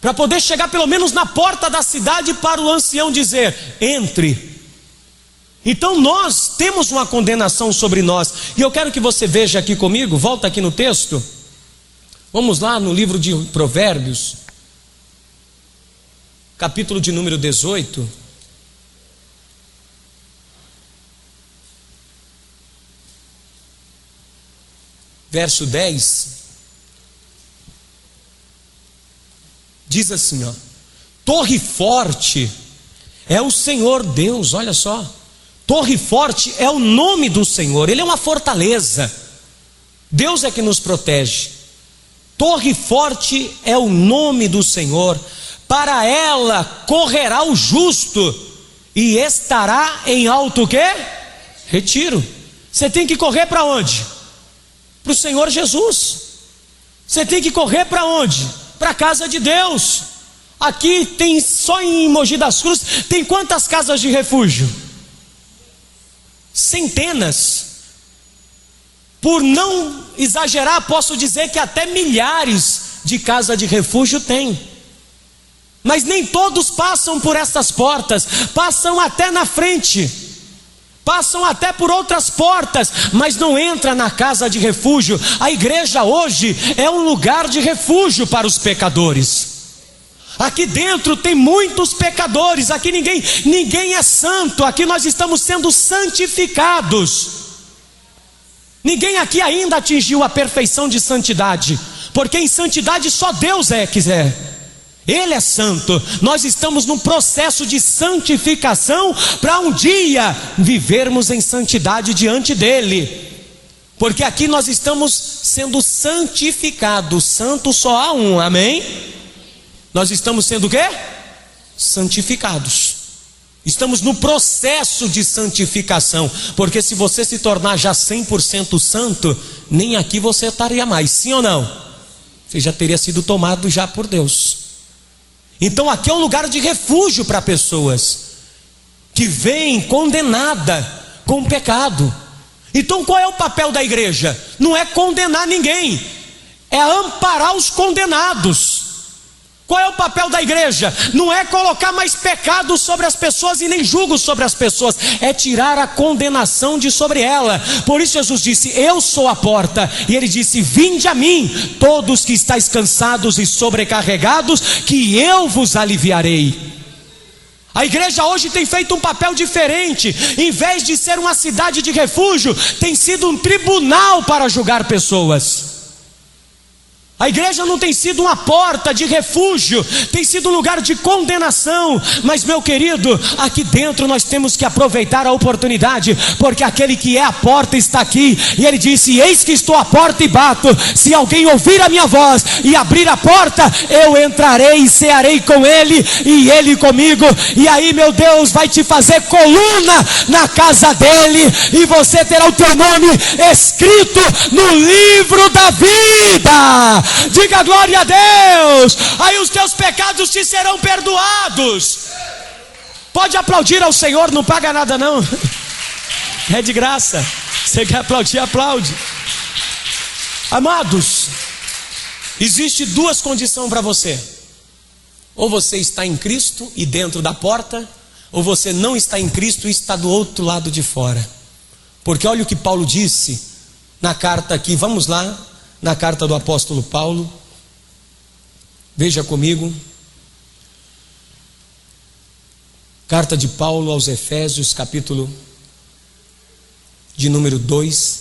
para poder chegar pelo menos na porta da cidade, para o ancião dizer, entre. Então nós temos uma condenação sobre nós. E eu quero que você veja aqui comigo, volta aqui no texto. Vamos lá no livro de Provérbios, capítulo de número 18. Verso 10. Diz assim, ó: torre forte é o Senhor Deus, olha só. Torre forte é o nome do Senhor, Ele é uma fortaleza. Deus é que nos protege. Torre forte é o nome do Senhor. Para ela correrá o justo e estará em alto o quê? Retiro. Você tem que correr para onde? Para o Senhor Jesus. Você tem que correr para onde? Para a casa de Deus. Aqui tem, só em Mogi das Cruzes, tem quantas casas de refúgio? Centenas. Por não exagerar, posso dizer que até milhares de casas de refúgio tem. Mas nem todos passam por essas portas, passam até na frente, passam até por outras portas, mas não entra na casa de refúgio. A igreja hoje é um lugar de refúgio para os pecadores. Aqui dentro tem muitos pecadores, aqui ninguém é santo, aqui nós estamos sendo santificados. Ninguém aqui ainda atingiu a perfeição de santidade, porque em santidade só Deus quiser. Ele é santo. Nós estamos num processo de santificação para um dia vivermos em santidade diante dele. Porque aqui nós estamos sendo santificados. Santo só há um, amém? Nós estamos sendo o quê? Santificados. Estamos no processo de santificação. Porque se você se tornar já 100% santo, nem aqui você estaria mais, sim ou não? Você já teria sido tomado já por Deus. Então aqui é um lugar de refúgio para pessoas que vêm condenada com o pecado. Então qual é o papel da igreja? Não é condenar ninguém, é amparar os condenados. Qual é o papel da igreja? Não é colocar mais pecado sobre as pessoas e nem julgo sobre as pessoas, é tirar a condenação de sobre ela. Por isso Jesus disse: eu sou a porta. E ele disse: vinde a mim, todos que estáis cansados e sobrecarregados, que eu vos aliviarei. A igreja hoje tem feito um papel diferente. Em vez de ser uma cidade de refúgio, tem sido um tribunal para julgar pessoas. A igreja não tem sido uma porta de refúgio, tem sido um lugar de condenação. Mas meu querido, aqui dentro nós temos que aproveitar a oportunidade, porque aquele que é a porta está aqui. E ele disse: eis que estou à porta e bato. Se alguém ouvir a minha voz e abrir a porta, eu entrarei e cearei com ele e ele comigo. E aí, meu Deus, vai te fazer coluna na casa dele, e você terá o teu nome escrito no livro da vida. Diga glória a Deus. Aí os teus pecados te serão perdoados. Pode aplaudir ao Senhor, não paga nada não, é de graça. Você quer aplaudir, aplaude. Amados, existe duas condições para você: ou você está em Cristo e dentro da porta, ou você não está em Cristo e está do outro lado de fora. Porque olha o que Paulo disse na carta aqui, vamos lá, na carta do apóstolo Paulo, veja comigo, carta de Paulo aos Efésios, capítulo de número 2,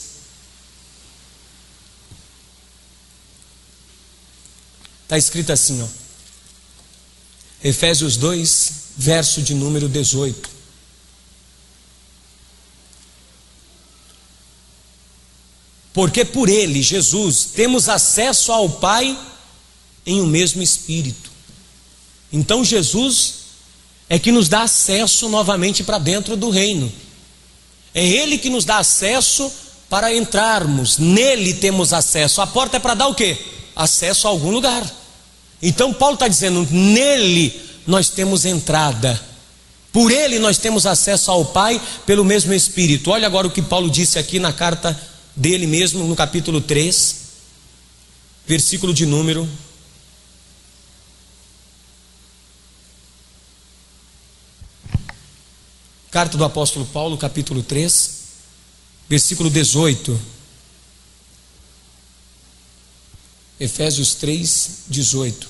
está escrito assim, ó, Efésios 2, verso de número 18. Porque por ele, Jesus, temos acesso ao Pai em um mesmo Espírito. Então Jesus é que nos dá acesso novamente para dentro do reino. É Ele que nos dá acesso para entrarmos. Nele temos acesso. A porta é para dar o quê? Acesso a algum lugar. Então Paulo está dizendo: nele nós temos entrada. Por ele nós temos acesso ao Pai pelo mesmo Espírito. Olha agora o que Paulo disse aqui na carta dele mesmo, no capítulo 3, versículo de número Carta do apóstolo Paulo, capítulo 3, versículo 18. Efésios 3, 18.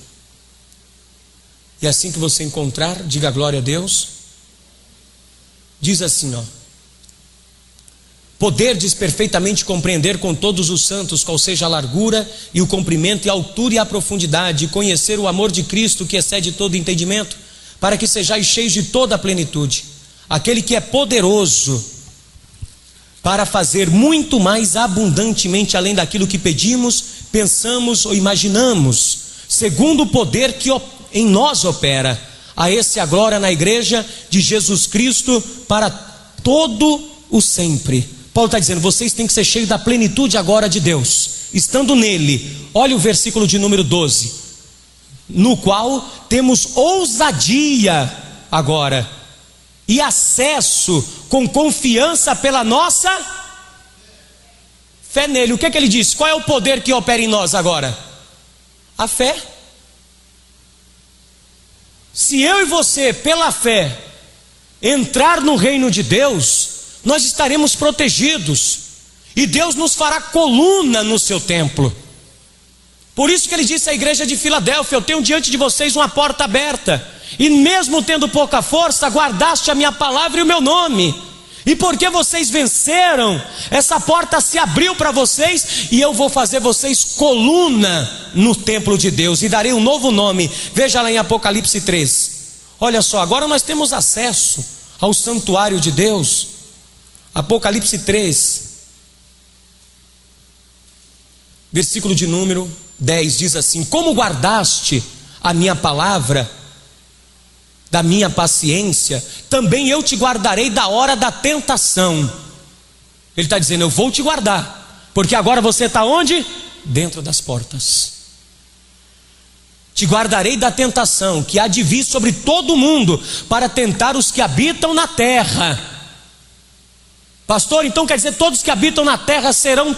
E assim que você encontrar, diga glória a Deus. Diz assim, ó: poderdes perfeitamente compreender com todos os santos qual seja a largura e o comprimento e a altura e a profundidade, e conhecer o amor de Cristo que excede todo entendimento, para que sejais cheios de toda a plenitude. Aquele que é poderoso para fazer muito mais abundantemente além daquilo que pedimos, pensamos ou imaginamos, segundo o poder que em nós opera. A esse a glória na igreja de Jesus Cristo para todo o sempre. Paulo está dizendo, vocês têm que ser cheios da plenitude agora de Deus, estando nele. Olha o versículo de número 12, no qual temos ousadia agora e acesso com confiança pela nossa fé nele. O que ele disse? Qual é o poder que opera em nós agora? A fé. Se eu e você, pela fé, entrar no reino de Deus, nós estaremos protegidos, e Deus nos fará coluna no seu templo. Por isso que ele disse à igreja de Filadélfia: eu tenho diante de vocês uma porta aberta, e mesmo tendo pouca força, guardaste a minha palavra e o meu nome. E porque vocês venceram, essa porta se abriu para vocês, e eu vou fazer vocês coluna no templo de Deus, e darei um novo nome. Veja lá em Apocalipse 3. Olha só, agora nós temos acesso ao santuário de Deus. Apocalipse 3, versículo de número 10, diz assim: como guardaste a minha palavra da minha paciência, também eu te guardarei da hora da tentação. Ele está dizendo, eu vou te guardar, porque agora você está onde? Dentro das portas. Te guardarei da tentação que há de vir sobre todo mundo, para tentar os que habitam na terra. Pastor, então quer dizer todos que habitam na terra serão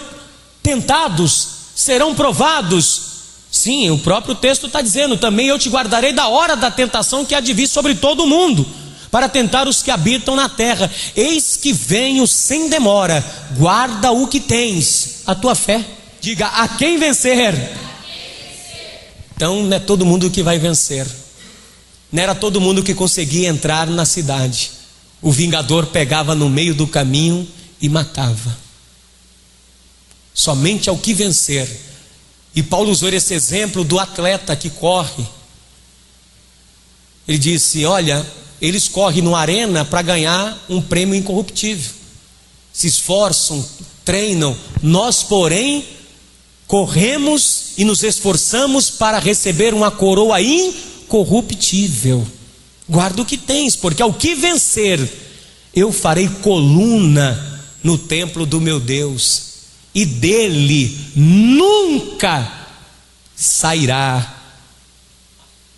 tentados, serão provados? Sim, o próprio texto está dizendo, também eu te guardarei da hora da tentação que há de vir sobre todo mundo, para tentar os que habitam na terra. Eis que venho sem demora, guarda o que tens, a tua fé. Diga, a quem vencer? Então não é todo mundo que vai vencer. Não era todo mundo que conseguia entrar na cidade. O vingador pegava no meio do caminho e matava. Somente ao que vencer. E Paulo usou esse exemplo do atleta que corre. Ele disse, olha, eles correm numa arena para ganhar um prêmio incorruptível. Se esforçam, treinam. Nós, porém, corremos e nos esforçamos para receber uma coroa incorruptível. Guarda o que tens, porque ao que vencer, eu farei coluna no templo do meu Deus, e dele nunca sairá.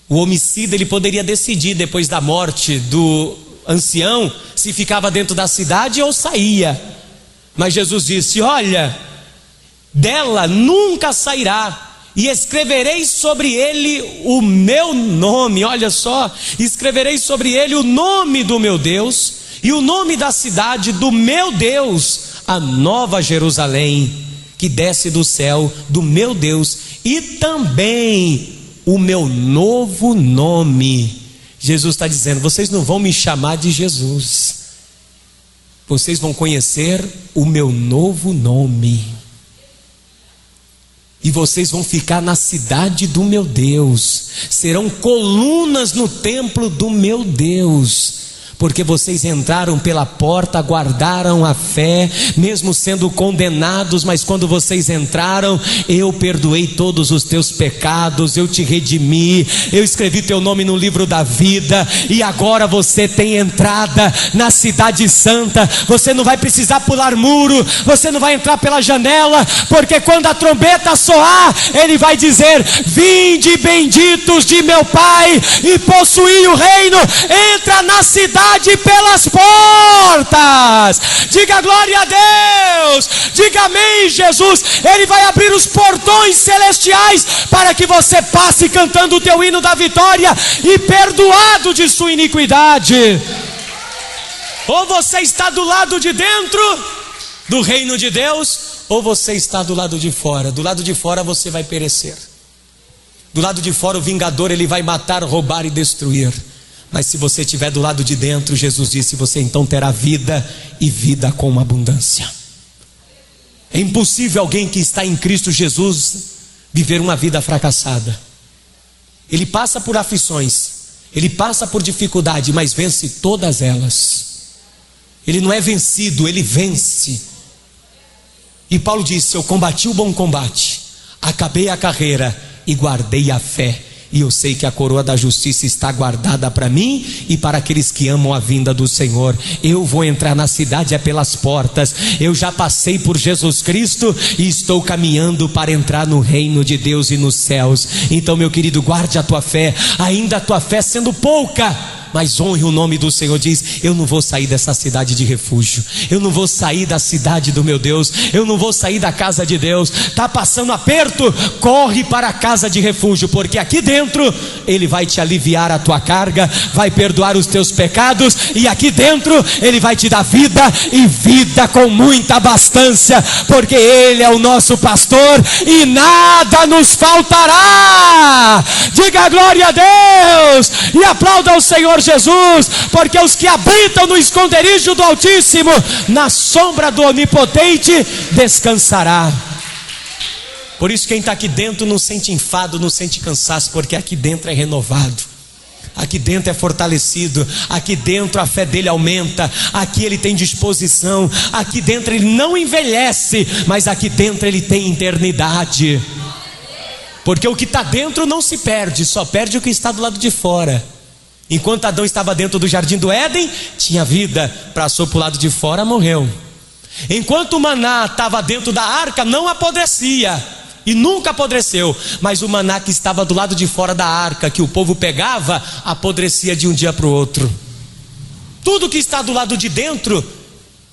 O homicida, ele poderia decidir depois da morte do ancião se ficava dentro da cidade ou saía, mas Jesus disse, olha, dela nunca sairá, e escreverei sobre ele o meu nome. Olha só, escreverei sobre ele o nome do meu Deus e o nome da cidade do meu Deus, a nova Jerusalém, que desce do céu do meu Deus, e também o meu novo nome. Jesus está dizendo, vocês não vão me chamar de Jesus, vocês vão conhecer o meu novo nome. E vocês vão ficar na cidade do meu Deus, serão colunas no templo do meu Deus, porque vocês entraram pela porta, guardaram a fé, mesmo sendo condenados, mas quando vocês entraram, eu perdoei todos os teus pecados, eu te redimi, eu escrevi teu nome no livro da vida, e agora você tem entrada na cidade santa. Você não vai precisar pular muro, você não vai entrar pela janela, porque quando a trombeta soar, ele vai dizer, vinde benditos de meu Pai, e possuí o reino. Entra na cidade pelas portas. Diga glória a Deus, diga amém. Jesus, ele vai abrir os portões celestiais para que você passe cantando o teu hino da vitória e perdoado de sua iniquidade. Ou você está do lado de dentro do reino de Deus, ou você está do lado de fora. Do lado de fora você vai perecer. Do lado de fora o vingador, ele vai matar, roubar e destruir. Mas se você estiver do lado de dentro, Jesus disse, você então terá vida e vida com abundância. É impossível alguém que está em Cristo Jesus viver uma vida fracassada. Ele passa por aflições, ele passa por dificuldade, mas vence todas elas. Ele não é vencido, ele vence. E Paulo disse, eu combati o bom combate, acabei a carreira e guardei a fé. E eu sei que a coroa da justiça está guardada para mim e para aqueles que amam a vinda do Senhor. Eu vou entrar na cidade, é pelas portas. Eu já passei por Jesus Cristo e estou caminhando para entrar no reino de Deus e nos céus. Então, meu querido, guarde a tua fé, ainda a tua fé sendo pouca, mas honre o nome do Senhor. Diz, eu não vou sair dessa cidade de refúgio, eu não vou sair da cidade do meu Deus, eu não vou sair da casa de Deus. Está passando aperto, corre para a casa de refúgio, porque aqui dentro Ele vai te aliviar a tua carga, vai perdoar os teus pecados, e aqui dentro Ele vai te dar vida, e vida com muita abastância, porque Ele é o nosso pastor e nada nos faltará. Diga glória a Deus e aplauda o Senhor Jesus, porque os que habitam no esconderijo do Altíssimo, na sombra do Onipotente, descansará. Por isso quem está aqui dentro não sente enfado, não sente cansaço, porque aqui dentro é renovado, aqui dentro é fortalecido, aqui dentro a fé dele aumenta, aqui ele tem disposição, aqui dentro ele não envelhece, mas aqui dentro ele tem eternidade. Porque o que está dentro não se perde, só perde o que está do lado de fora. Enquanto Adão estava dentro do jardim do Éden, tinha vida, passou para o lado de fora, morreu. Enquanto o maná estava dentro da arca, não apodrecia, e nunca apodreceu. Mas o maná que estava do lado de fora da arca, que o povo pegava, apodrecia de um dia para o outro. Tudo que está do lado de dentro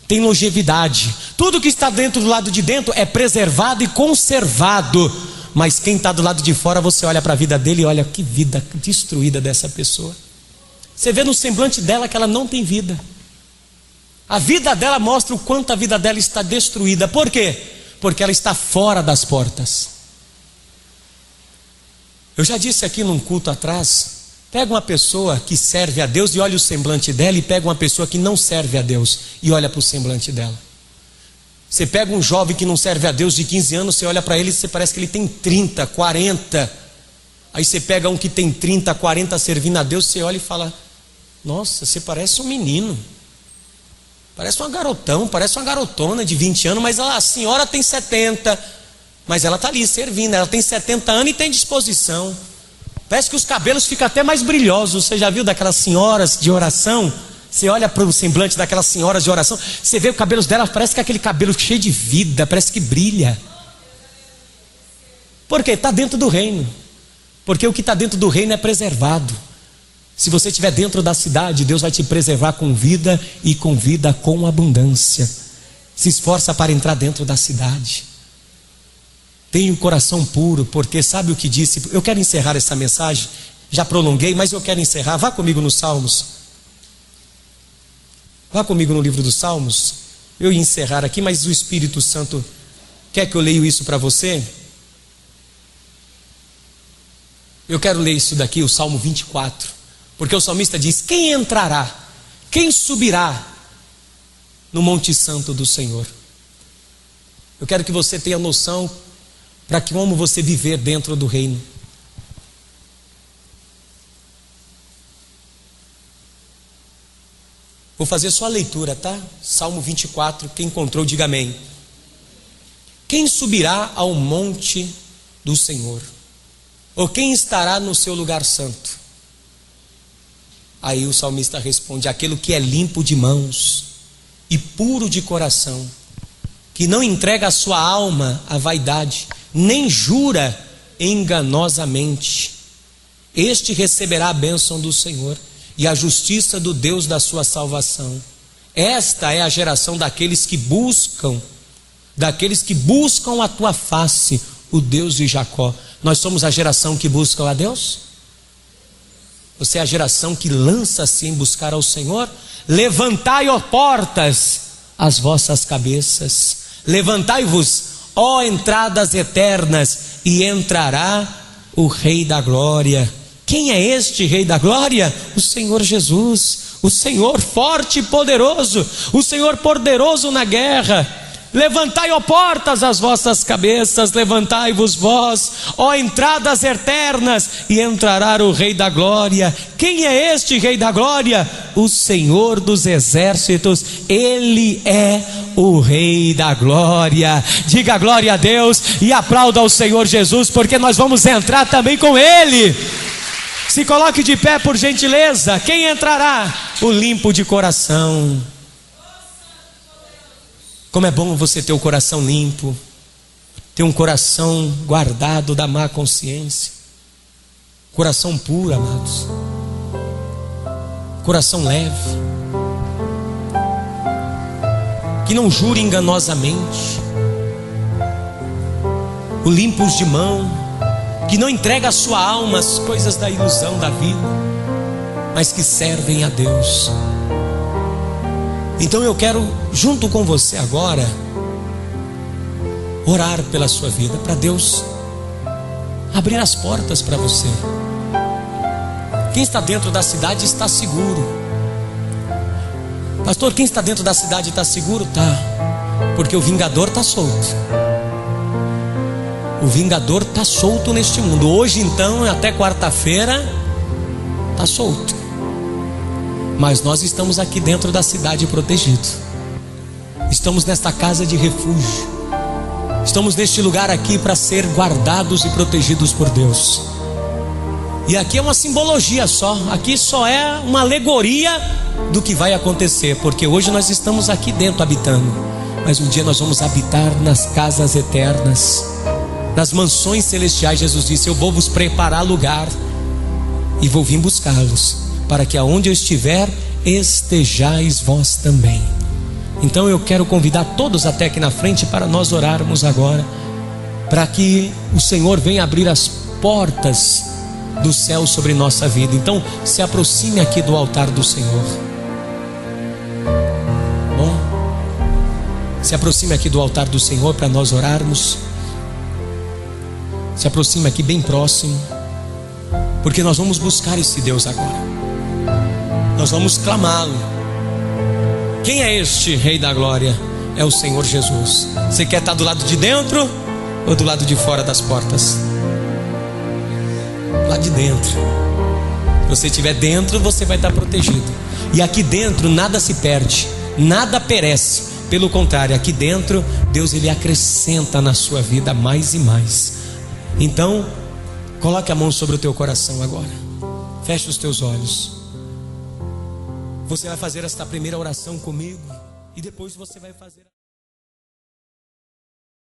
tem longevidade, tudo que está dentro do lado de dentro é preservado e conservado. Mas quem está do lado de fora, você olha para a vida dele e olha que vida destruída dessa pessoa. Você vê no semblante dela que ela não tem vida. A vida dela mostra o quanto a vida dela está destruída. Por quê? Porque ela está fora das portas. Eu já disse aqui num culto atrás, pega uma pessoa que serve a Deus e olha o semblante dela, e pega uma pessoa que não serve a Deus e olha para o semblante dela. Você pega um jovem que não serve a Deus de 15 anos, você olha para ele e você parece que ele tem 30, 40. Aí você pega um que tem 30, 40 servindo a Deus, você olha e fala, nossa, você parece um menino, parece um garotão, parece uma garotona de 20 anos, mas a senhora tem 70, mas ela está ali servindo, ela tem 70 anos e tem disposição. Parece que os cabelos ficam até mais brilhosos. Você já viu daquelas senhoras de oração? Você olha para o semblante daquelas senhoras de oração, você vê os cabelos dela, parece que é aquele cabelo cheio de vida, parece que brilha. Por quê? Está dentro do reino. Porque o que está dentro do reino é preservado. Se você estiver dentro da cidade, Deus vai te preservar com vida, e com vida com abundância. Se esforça para entrar dentro da cidade. Tenha um coração puro, porque sabe o que disse? Eu quero encerrar essa mensagem, já prolonguei, mas eu quero encerrar. Vá comigo nos Salmos. Vá comigo no livro dos Salmos. Eu ia encerrar aqui, mas o Espírito Santo quer que eu leia isso para você. Eu quero ler isso daqui, o Salmo 24. Porque o salmista diz, quem entrará, quem subirá no Monte Santo do Senhor? Eu quero que você tenha noção para que como você viver dentro do reino. Vou fazer só a leitura, tá? Salmo 24, quem encontrou, diga amém. Quem subirá ao monte do Senhor? Ou quem estará no seu lugar santo? Aí o salmista responde, aquele que é limpo de mãos e puro de coração, que não entrega a sua alma à vaidade, nem jura enganosamente. Este receberá a bênção do Senhor e a justiça do Deus da sua salvação. Esta é a geração daqueles que buscam a tua face, o Deus de Jacó. Nós somos a geração que busca a Deus? Você é a geração que lança-se em buscar ao Senhor. Levantai, ó portas, as vossas cabeças. Levantai-vos, ó entradas eternas, e entrará o Rei da Glória. Quem é este Rei da Glória? O Senhor Jesus, o Senhor forte e poderoso, o Senhor poderoso na guerra. Levantai, ó portas, as vossas cabeças, levantai-vos vós, ó entradas eternas, e entrará o Rei da Glória. Quem é este Rei da Glória? O Senhor dos exércitos, Ele é o Rei da Glória. Diga glória a Deus e aplauda ao Senhor Jesus, porque nós vamos entrar também com Ele. Se coloque de pé, por gentileza. Quem entrará? O limpo de coração. Como é bom você ter o coração limpo, ter um coração guardado da má consciência, coração puro, amados, coração leve, que não jure enganosamente, o limpos de mão, que não entrega a sua alma às coisas da ilusão da vida, mas que servem a Deus. Então eu quero, junto com você agora, orar pela sua vida, para Deus abrir as portas para você. Quem está dentro da cidade está seguro. Pastor, quem está dentro da cidade está seguro? Tá, porque o vingador está solto. O vingador está solto neste mundo. Hoje então, até quarta-feira, está solto. Mas nós estamos aqui dentro da cidade protegidos. Estamos nesta casa de refúgio. Estamos neste lugar aqui para ser guardados e protegidos por Deus. E aqui é uma simbologia só. Aqui só é uma alegoria do que vai acontecer. Porque hoje nós estamos aqui dentro habitando. Mas um dia nós vamos habitar nas casas eternas, nas mansões celestiais. Jesus disse: eu vou vos preparar lugar e vou vir buscá-los, para que aonde eu estiver, estejais vós também. Então eu quero convidar todos até aqui na frente para nós orarmos agora, para que o Senhor venha abrir as portas do céu sobre nossa vida. Então se aproxime aqui do altar do Senhor. Bom, se aproxime aqui do altar do Senhor para nós orarmos. Se aproxime aqui bem próximo, porque nós vamos buscar esse Deus agora. Nós vamos clamá-lo. Quem é este Rei da Glória? É o Senhor Jesus. Você quer estar do lado de dentro ou do lado de fora das portas? Lá de dentro. Se você estiver dentro, você vai estar protegido. E aqui dentro nada se perde, nada perece. Pelo contrário, aqui dentro Deus ele acrescenta na sua vida mais e mais. Então, coloque a mão sobre o teu coração agora. Feche os teus olhos. Você vai fazer esta primeira oração comigo e depois você vai fazer